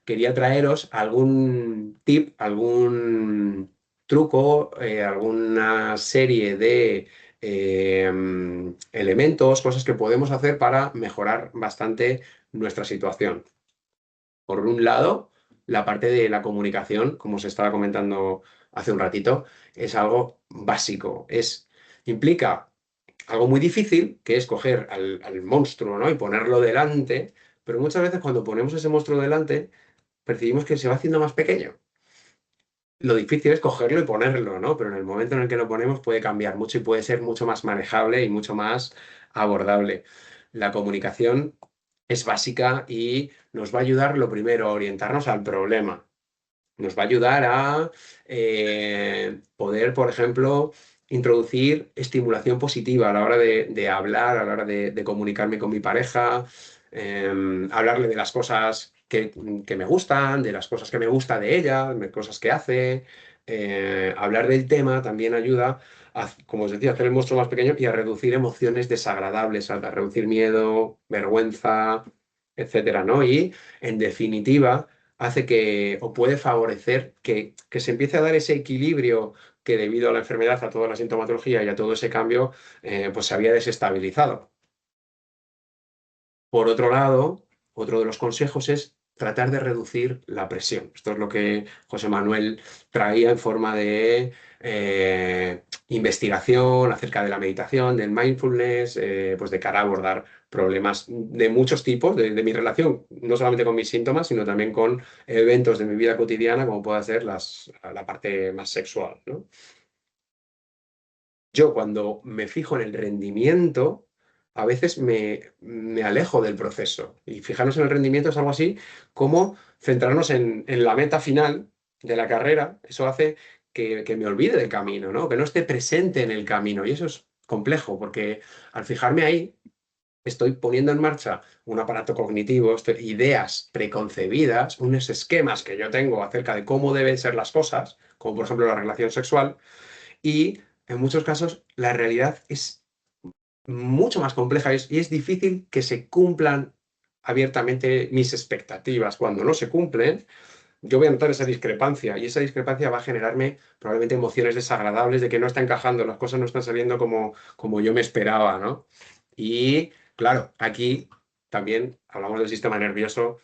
quería traeros algún tip, algún truco, alguna serie de elementos, cosas que podemos hacer para mejorar bastante nuestra situación. Por un lado, la parte de la comunicación, como se estaba comentando hace un ratito, es algo básico. Implica algo muy difícil, que es coger al monstruo, ¿no? Y ponerlo delante, pero muchas veces cuando ponemos ese monstruo delante, percibimos que se va haciendo más pequeño. Lo difícil es cogerlo y ponerlo, ¿no? Pero en el momento en el que lo ponemos puede cambiar mucho y puede ser mucho más manejable y mucho más abordable. La comunicación es básica y nos va a ayudar, lo primero, a orientarnos al problema. Nos va a ayudar a poder, por ejemplo, introducir estimulación positiva a la hora de hablar, a la hora de comunicarme con mi pareja, hablarle de las cosas que me gustan, de las cosas que me gusta de ella, de cosas que hace. Hablar del tema también ayuda a, como os decía, hacer el monstruo más pequeño y a reducir emociones desagradables, a reducir miedo, vergüenza, etcétera, ¿no? Y, en definitiva, hace que, o puede favorecer que se empiece a dar ese equilibrio que, debido a la enfermedad, a toda la sintomatología y a todo ese cambio, pues se había desestabilizado. Por otro lado, otro de los consejos es tratar de reducir la presión. Esto es lo que José Manuel traía en forma de investigación acerca de la meditación, del mindfulness, pues de cara a abordar problemas de muchos tipos, de mi relación, no solamente con mis síntomas, sino también con eventos de mi vida cotidiana, como pueda ser la parte más sexual, ¿no? Yo, cuando me fijo en el rendimiento, a veces me alejo del proceso. Y fijarnos en el rendimiento es algo así como centrarnos en la meta final de la carrera. Eso hace que me olvide del camino, ¿no? Que no esté presente en el camino. Y eso es complejo, porque al fijarme ahí, estoy poniendo en marcha un aparato cognitivo, ideas preconcebidas, unos esquemas que yo tengo acerca de cómo deben ser las cosas, como por ejemplo la relación sexual, y en muchos casos la realidad es mucho más compleja y es difícil que se cumplan abiertamente mis expectativas. Cuando no se cumplen, yo voy a notar esa discrepancia, y esa discrepancia va a generarme probablemente emociones desagradables de que no está encajando, las cosas no están saliendo como yo me esperaba, ¿no? Y claro, aquí también hablamos del sistema nervioso.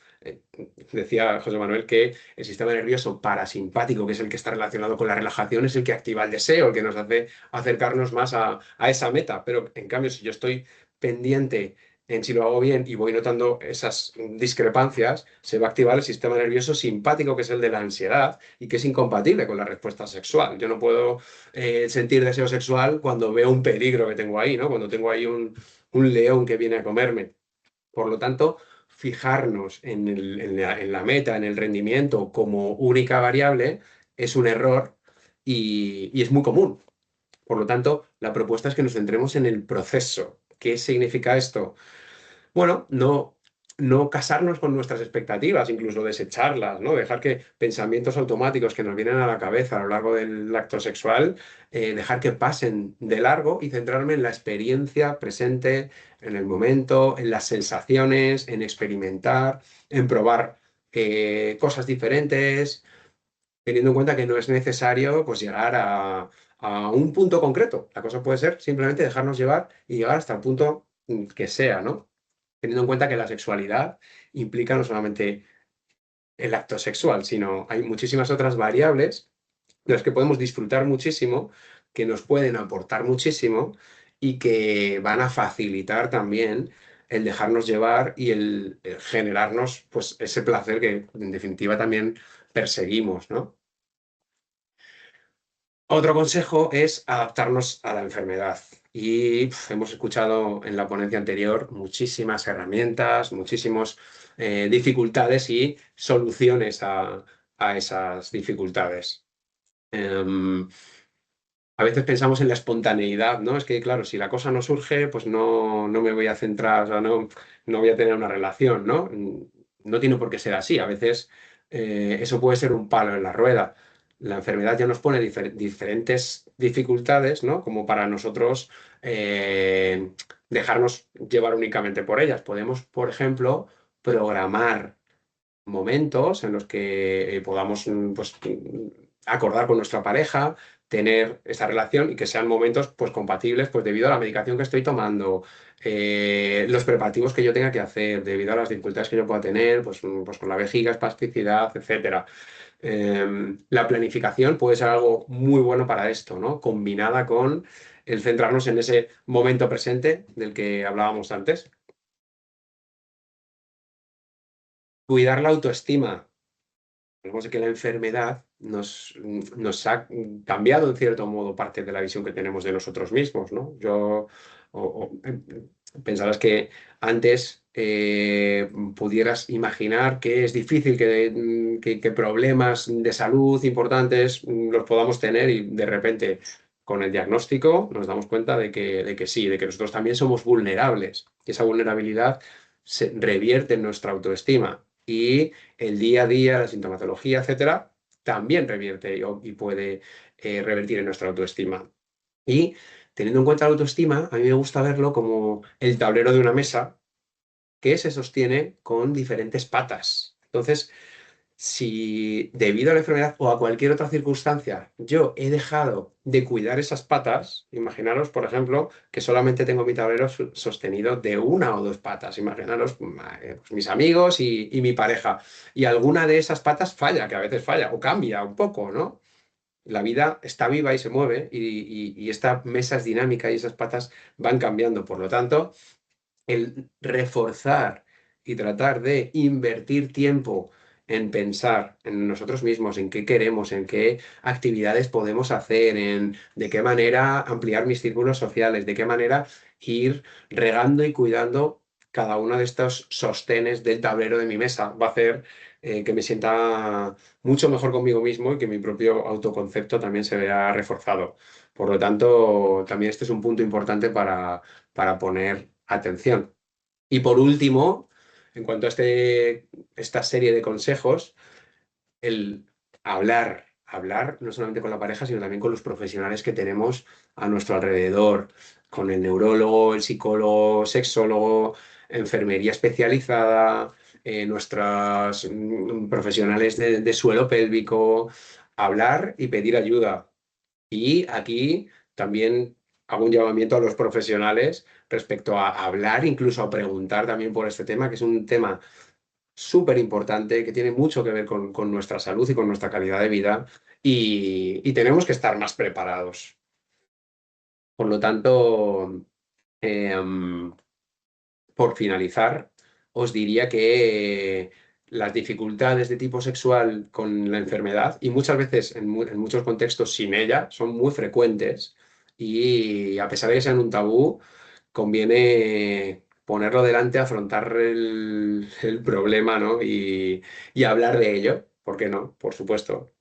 Decía José Manuel que el sistema nervioso parasimpático, que es el que está relacionado con la relajación, es el que activa el deseo, el que nos hace acercarnos más a esa meta. Pero en cambio, si yo estoy pendiente en si lo hago bien y voy notando esas discrepancias, se va a activar el sistema nervioso simpático, que es el de la ansiedad y que es incompatible con la respuesta sexual. Yo no puedo sentir deseo sexual cuando veo un peligro que tengo ahí, ¿no? Cuando tengo ahí un león que viene a comerme. Por lo tanto, fijarnos en la meta, en el rendimiento como única variable, es un error y es muy común. Por lo tanto, la propuesta es que nos centremos en el proceso. ¿Qué significa esto? Bueno, no no casarnos con nuestras expectativas, incluso desecharlas, ¿no? Dejar que pensamientos automáticos que nos vienen a la cabeza a lo largo del acto sexual, dejar que pasen de largo y centrarme en la experiencia presente, en el momento, en las sensaciones, en experimentar, en probar cosas diferentes, teniendo en cuenta que no es necesario pues, llegar a un punto concreto. La cosa puede ser simplemente dejarnos llevar y llegar hasta el punto que sea, ¿no? Teniendo en cuenta que la sexualidad implica no solamente el acto sexual, sino hay muchísimas otras variables de las que podemos disfrutar muchísimo, que nos pueden aportar muchísimo y que van a facilitar también el dejarnos llevar y el generarnos pues, ese placer que en definitiva también perseguimos, ¿no? Otro consejo es adaptarnos a la enfermedad. Y hemos escuchado en la ponencia anterior muchísimas herramientas, muchísimas dificultades y soluciones a esas dificultades. A veces pensamos en la espontaneidad, ¿no? Es que, claro, si la cosa no surge, pues no me voy a centrar, o sea, no voy a tener una relación, ¿no? No tiene por qué ser así. A veces eso puede ser un palo en la rueda. La enfermedad ya nos pone diferentes dificultades, ¿no? Como para nosotros dejarnos llevar únicamente por ellas. Podemos, por ejemplo, programar momentos en los que podamos pues, acordar con nuestra pareja, tener esta relación y que sean momentos pues, compatibles pues, debido a la medicación que estoy tomando, los preparativos que yo tenga que hacer, debido a las dificultades que yo pueda tener, pues con la vejiga, espasticidad, etcétera. La planificación puede ser algo muy bueno para esto, ¿no? Combinada con el centrarnos en ese momento presente del que hablábamos antes. Cuidar la autoestima. Vemos que la enfermedad nos ha cambiado en cierto modo parte de la visión que tenemos de nosotros mismos, ¿no? Pensarás que antes pudieras imaginar que es difícil que problemas de salud importantes los podamos tener y de repente con el diagnóstico nos damos cuenta de que sí, de que nosotros también somos vulnerables. Y esa vulnerabilidad se revierte en nuestra autoestima. Y el día a día, la sintomatología, etcétera, también revierte y puede revertir en nuestra autoestima. Y teniendo en cuenta la autoestima, a mí me gusta verlo como el tablero de una mesa que se sostiene con diferentes patas. Entonces, si debido a la enfermedad o a cualquier otra circunstancia yo he dejado de cuidar esas patas, imaginaros, por ejemplo, que solamente tengo mi tablero sostenido de una o dos patas, imaginaros pues, mis amigos y mi pareja, y alguna de esas patas falla, que a veces falla, o cambia un poco, ¿no? La vida está viva y se mueve y esta mesa es dinámica y esas patas van cambiando. Por lo tanto, el reforzar y tratar de invertir tiempo en pensar en nosotros mismos, en qué queremos, en qué actividades podemos hacer, en de qué manera ampliar mis círculos sociales, de qué manera ir regando y cuidando cada uno de estos sostenes del tablero de mi mesa. Va a hacer que me sienta mucho mejor conmigo mismo y que mi propio autoconcepto también se vea reforzado. Por lo tanto, también este es un punto importante para poner atención. Y por último, en cuanto a esta serie de consejos, el hablar no solamente con la pareja, sino también con los profesionales que tenemos a nuestro alrededor, con el neurólogo, el psicólogo, sexólogo, enfermería especializada, nuestros profesionales de suelo pélvico, hablar y pedir ayuda. Y aquí también hago un llamamiento a los profesionales respecto a hablar, incluso a preguntar también por este tema, que es un tema súper importante, que tiene mucho que ver con nuestra salud y con nuestra calidad de vida, y tenemos que estar más preparados. Por lo tanto, em, por finalizar, os diría que las dificultades de tipo sexual con la enfermedad, y muchas veces en muchos contextos sin ella, son muy frecuentes y a pesar de que sean un tabú, conviene ponerlo delante, afrontar el problema, ¿no? Y hablar de ello. ¿Por qué no? Por supuesto.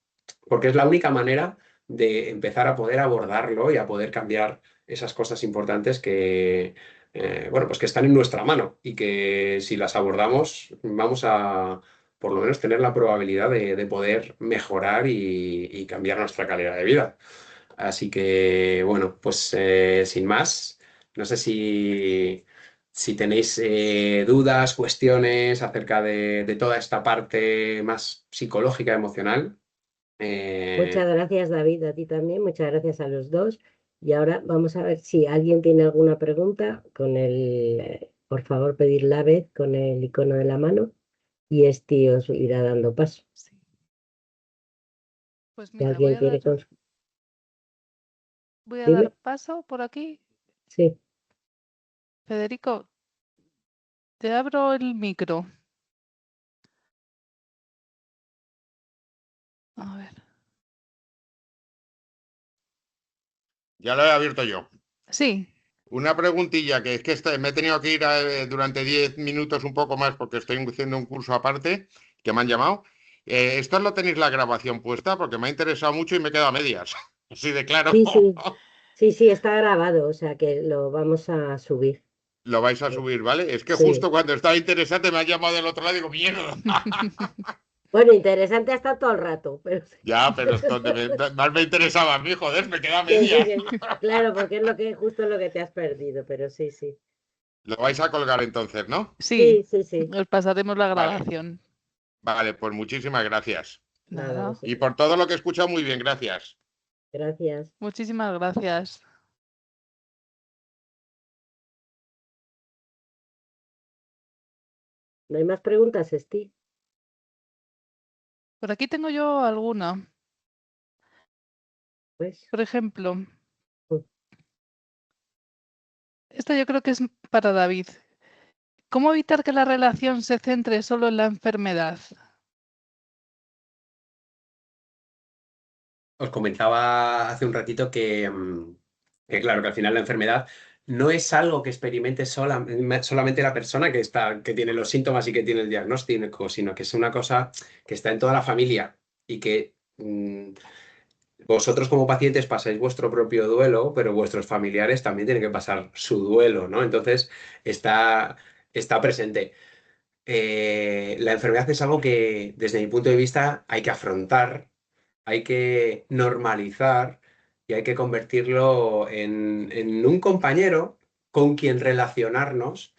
Porque es la única manera de empezar a poder abordarlo y a poder cambiar esas cosas importantes que, bueno, pues que están en nuestra mano y que si las abordamos vamos a, por lo menos, tener la probabilidad de poder mejorar y cambiar nuestra calidad de vida. Así que, bueno, pues sin más, no sé si tenéis dudas, cuestiones acerca de toda esta parte más psicológica, emocional. Muchas gracias, David, a ti también. Muchas gracias a los dos. Y ahora vamos a ver si alguien tiene alguna pregunta por favor, pedir la vez con el icono de la mano y este os irá dando paso. Sí. Pues Si mira, alguien quiere voy a Dime. dar paso por aquí. Sí. Federico, te abro el micro. A ver. Ya lo he abierto yo. Sí. Una preguntilla, que es que me he tenido que ir durante 10 minutos un poco más porque estoy haciendo un curso aparte, que me han llamado. ¿Esto lo tenéis la grabación puesta? Porque me ha interesado mucho y me he quedado a medias. Así de claro. Sí, sí. Sí, está grabado, o sea que lo vamos a subir. Lo vais a subir, ¿vale? Es que Sí. justo cuando estaba interesante me han llamado del otro lado y digo, mierda. Bueno, interesante hasta todo el rato, pero Ya, pero es donde más me interesaba a mí, joder, me queda a sí, medias. claro, porque es justo lo que te has perdido, pero sí. Lo vais a colgar entonces, ¿no? Sí. Sí. Os pasaremos la Vale. grabación. Vale, pues muchísimas gracias. Nada, Nada. Y por todo lo que he escuchado, muy bien, gracias. gracias. Muchísimas gracias. ¿No hay más preguntas, Esti? Por aquí tengo yo alguna. Pues, Por ejemplo, Mm. esta yo creo que es para David. ¿Cómo evitar que la relación se centre solo en la enfermedad? Os comentaba hace un ratito que claro, que al final la enfermedad no es algo que experimente solamente la persona que tiene los síntomas y que tiene el diagnóstico, sino que es una cosa que está en toda la familia y que vosotros como pacientes pasáis vuestro propio duelo, pero vuestros familiares también tienen que pasar su duelo, ¿no? Entonces está presente. La enfermedad es algo que, desde mi punto de vista, hay que afrontar, hay que normalizar y hay que convertirlo en un compañero con quien relacionarnos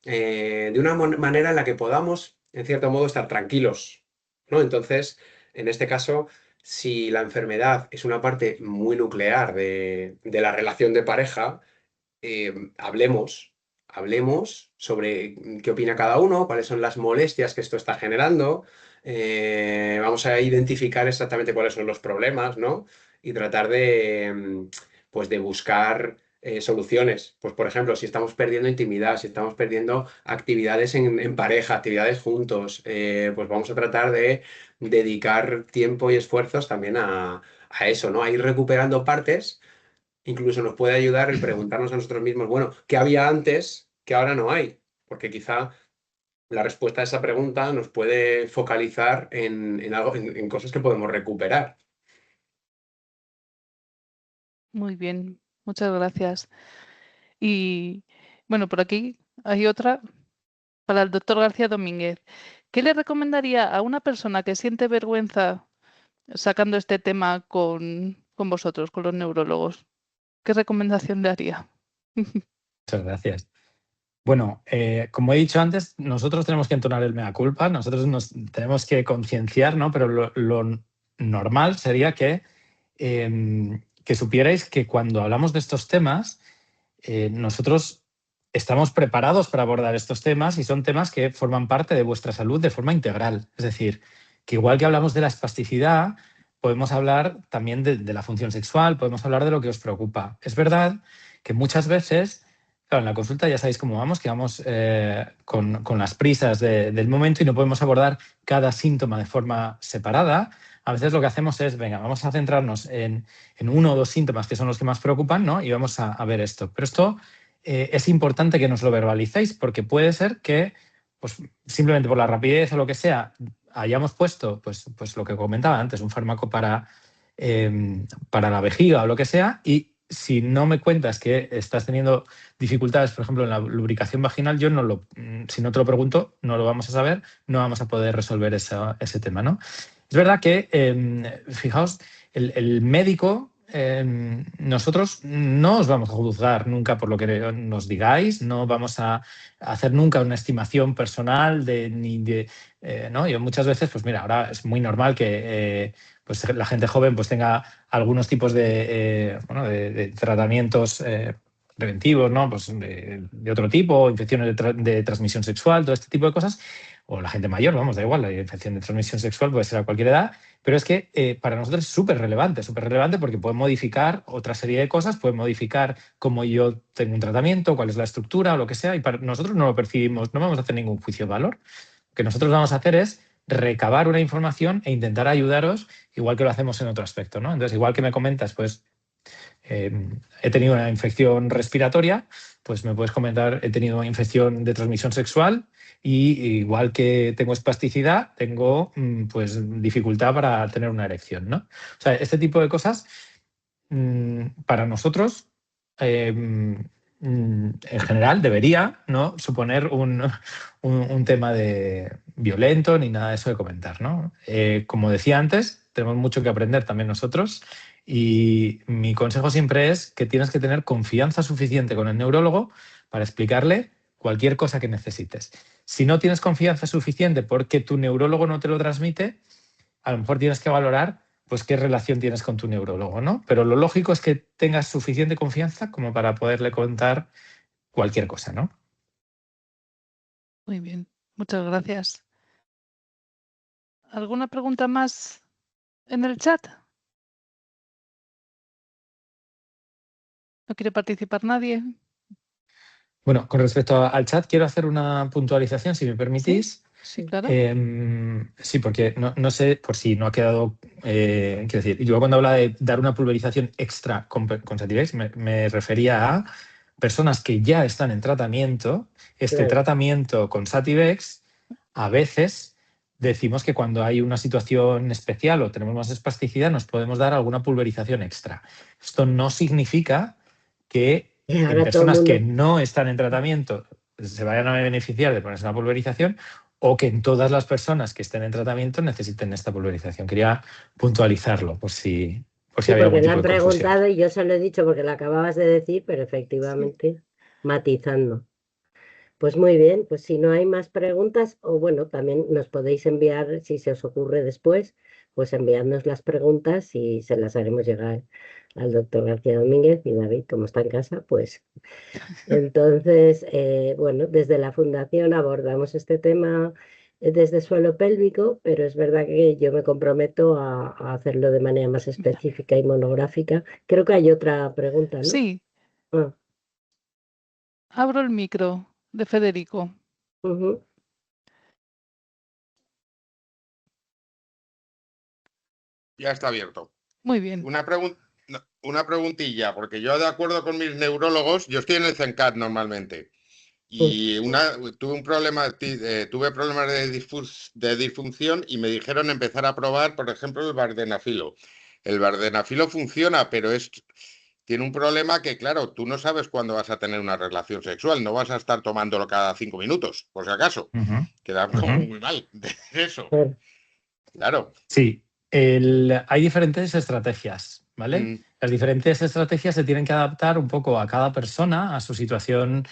de una manera en la que podamos, en cierto modo, estar tranquilos, ¿no? Entonces, en este caso, si la enfermedad es una parte muy nuclear de la relación de pareja, hablemos sobre qué opina cada uno, cuáles son las molestias que esto está generando, vamos a identificar exactamente cuáles son los problemas, ¿no? Y tratar pues de buscar soluciones. Pues, por ejemplo, si estamos perdiendo intimidad, si estamos perdiendo actividades en pareja, actividades juntos, pues vamos a tratar de dedicar tiempo y esfuerzos también a eso, ¿no? A ir recuperando partes. Incluso nos puede ayudar el preguntarnos a nosotros mismos, bueno, ¿qué había antes que ahora no hay? Porque quizá la respuesta a esa pregunta nos puede focalizar en algo, en cosas que podemos recuperar. Muy bien, muchas gracias. Y bueno, por aquí hay otra para el doctor García Domínguez. ¿Qué le recomendaría a una persona que siente vergüenza sacando este tema con vosotros, con los neurólogos? ¿Qué recomendación le haría? Muchas gracias. Bueno, como he dicho antes, nosotros tenemos que entonar el mea culpa, nosotros nos tenemos que concienciar, ¿no? Pero lo normal sería que supierais que cuando hablamos de estos temas, nosotros estamos preparados para abordar estos temas y son temas que forman parte de vuestra salud de forma integral. Es decir, que igual que hablamos de la espasticidad, podemos hablar también de la función sexual, podemos hablar de lo que os preocupa. Es verdad que muchas veces, claro, en la consulta ya sabéis cómo vamos, que vamos con las prisas del momento y no podemos abordar cada síntoma de forma separada. A veces lo que hacemos es, venga, vamos a centrarnos en uno o dos síntomas que son los que más preocupan, ¿no? Y vamos a ver esto. Pero esto es importante que nos lo verbalicéis porque puede ser que, pues, simplemente por la rapidez o lo que sea, hayamos puesto, pues lo que comentaba antes, un fármaco para para la vejiga o lo que sea, y si no me cuentas que estás teniendo dificultades, por ejemplo, en la lubricación vaginal, si no te lo pregunto, no lo vamos a saber, no vamos a poder resolver ese tema, ¿no? Es verdad que, fijaos, el médico, nosotros no os vamos a juzgar nunca por lo que nos digáis, no vamos a hacer nunca una estimación personal ¿no? Yo muchas veces, pues mira, ahora es muy normal que pues la gente joven pues tenga algunos tipos de tratamientos preventivos, ¿no? Pues de otro tipo, infecciones de transmisión sexual, todo este tipo de cosas, o la gente mayor, vamos, da igual, la infección de transmisión sexual puede ser a cualquier edad, pero es que para nosotros es súper relevante porque puede modificar otra serie de cosas, puede modificar cómo yo tengo un tratamiento, cuál es la estructura o lo que sea, y para nosotros no lo percibimos, no vamos a hacer ningún juicio de valor. Lo que nosotros vamos a hacer es recabar una información e intentar ayudaros igual que lo hacemos en otro aspecto, ¿no? Entonces, igual que me comentas, pues he tenido una infección respiratoria, pues me puedes comentar, he tenido una infección de transmisión sexual y igual que tengo espasticidad, tengo pues dificultad para tener una erección, ¿no? O sea, este tipo de cosas para nosotros en general debería no suponer un tema de violento ni nada de eso de comentar, ¿no? Como decía antes, tenemos mucho que aprender también nosotros y mi consejo siempre es que tienes que tener confianza suficiente con el neurólogo para explicarle cualquier cosa que necesites. Si no tienes confianza suficiente porque tu neurólogo no te lo transmite, a lo mejor tienes que valorar pues qué relación tienes con tu neurólogo, ¿no? Pero lo lógico es que tengas suficiente confianza como para poderle contar cualquier cosa, ¿no? Muy bien, muchas gracias. ¿Alguna pregunta más en el chat? ¿No quiere participar nadie? Bueno, con respecto al chat, quiero hacer una puntualización, si me permitís. Sí, claro. Sí, porque no sé por si no ha quedado. Quiero decir, yo cuando hablaba de dar una pulverización extra con Sativex, me refería a personas que ya están en tratamiento. Este tratamiento con Sativex, a veces decimos que cuando hay una situación especial o tenemos más espasticidad, nos podemos dar alguna pulverización extra. Esto no significa que en personas que no están en tratamiento se vayan a beneficiar de ponerse una pulverización o que en todas las personas que estén en tratamiento necesiten esta pulverización. Quería puntualizarlo por si había algún tipo de confusión. Porque le han preguntado y yo se lo he dicho porque lo acababas de decir, pero efectivamente matizando. Pues muy bien, pues si no hay más preguntas, o bueno, también nos podéis enviar, si se os ocurre después, pues enviadnos las preguntas y se las haremos llegar al doctor García Domínguez y David, como está en casa, pues. Entonces, bueno, desde la Fundación abordamos este tema desde suelo pélvico, pero es verdad que yo me comprometo a hacerlo de manera más específica y monográfica. Creo que hay otra pregunta, ¿no? Sí. Ah. Abro el micro de Federico. Ya está abierto. Muy bien. Una preguntilla, porque yo de acuerdo con mis neurólogos, yo estoy en el CENCAT normalmente, y tuve problemas de disfunción y me dijeron empezar a probar, por ejemplo, el vardenafilo. El vardenafilo funciona, pero tiene un problema que, claro, tú no sabes cuándo vas a tener una relación sexual, no vas a estar tomándolo cada 5 minutos, por si acaso. Queda como muy mal de eso. Claro. Sí, hay diferentes estrategias, ¿vale? Las diferentes estrategias se tienen que adaptar un poco a cada persona, a su situación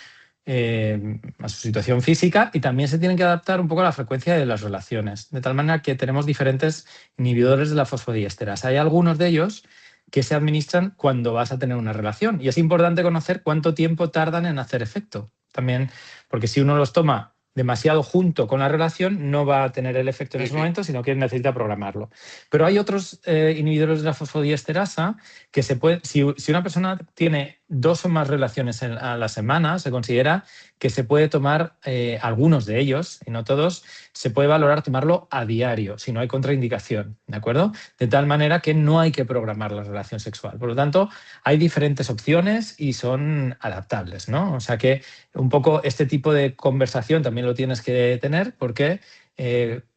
física, y también se tienen que adaptar un poco a la frecuencia de las relaciones, de tal manera que tenemos diferentes inhibidores de la fosfodiesterasa. Hay algunos de ellos que se administran cuando vas a tener una relación y es importante conocer cuánto tiempo tardan en hacer efecto también, porque si uno los toma demasiado junto con la relación no va a tener el efecto en ese momento, sino que necesita programarlo. Pero hay otros inhibidores de la fosfodiesterasa que si una persona tiene 2 o más relaciones a la semana, se considera que se puede tomar algunos de ellos, y no todos, se puede valorar tomarlo a diario, si no hay contraindicación, ¿de acuerdo? De tal manera que no hay que programar la relación sexual. Por lo tanto, hay diferentes opciones y son adaptables, ¿no? O sea que un poco este tipo de conversación también lo tienes que tener porque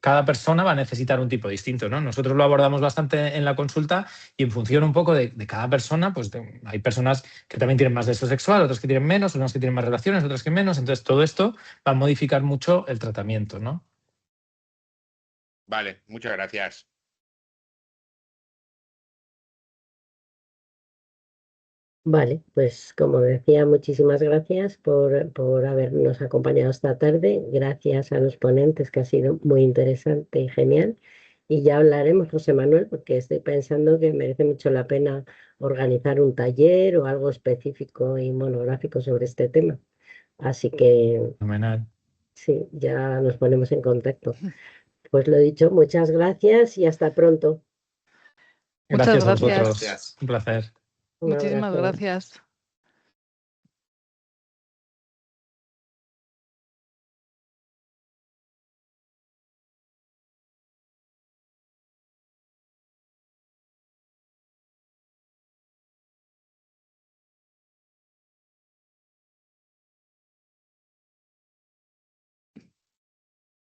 cada persona va a necesitar un tipo distinto, ¿no? Nosotros lo abordamos bastante en la consulta y en función un poco de cada persona, pues hay personas que también tienen más deseo sexual, otras que tienen menos, unas que tienen más relaciones, otras que menos. Entonces, todo esto va a modificar mucho el tratamiento, ¿no? Vale, muchas gracias. Vale, pues como decía, muchísimas gracias por habernos acompañado esta tarde. Gracias a los ponentes, que ha sido muy interesante y genial. Y ya hablaremos, José Manuel, porque estoy pensando que merece mucho la pena organizar un taller o algo específico y monográfico sobre este tema. Así que Fenomenal. sí, ya nos ponemos en contacto. Pues lo dicho, muchas gracias y hasta pronto. Muchas Gracias a gracias. vosotros. Un placer. Un Muchísimas abrazo. gracias.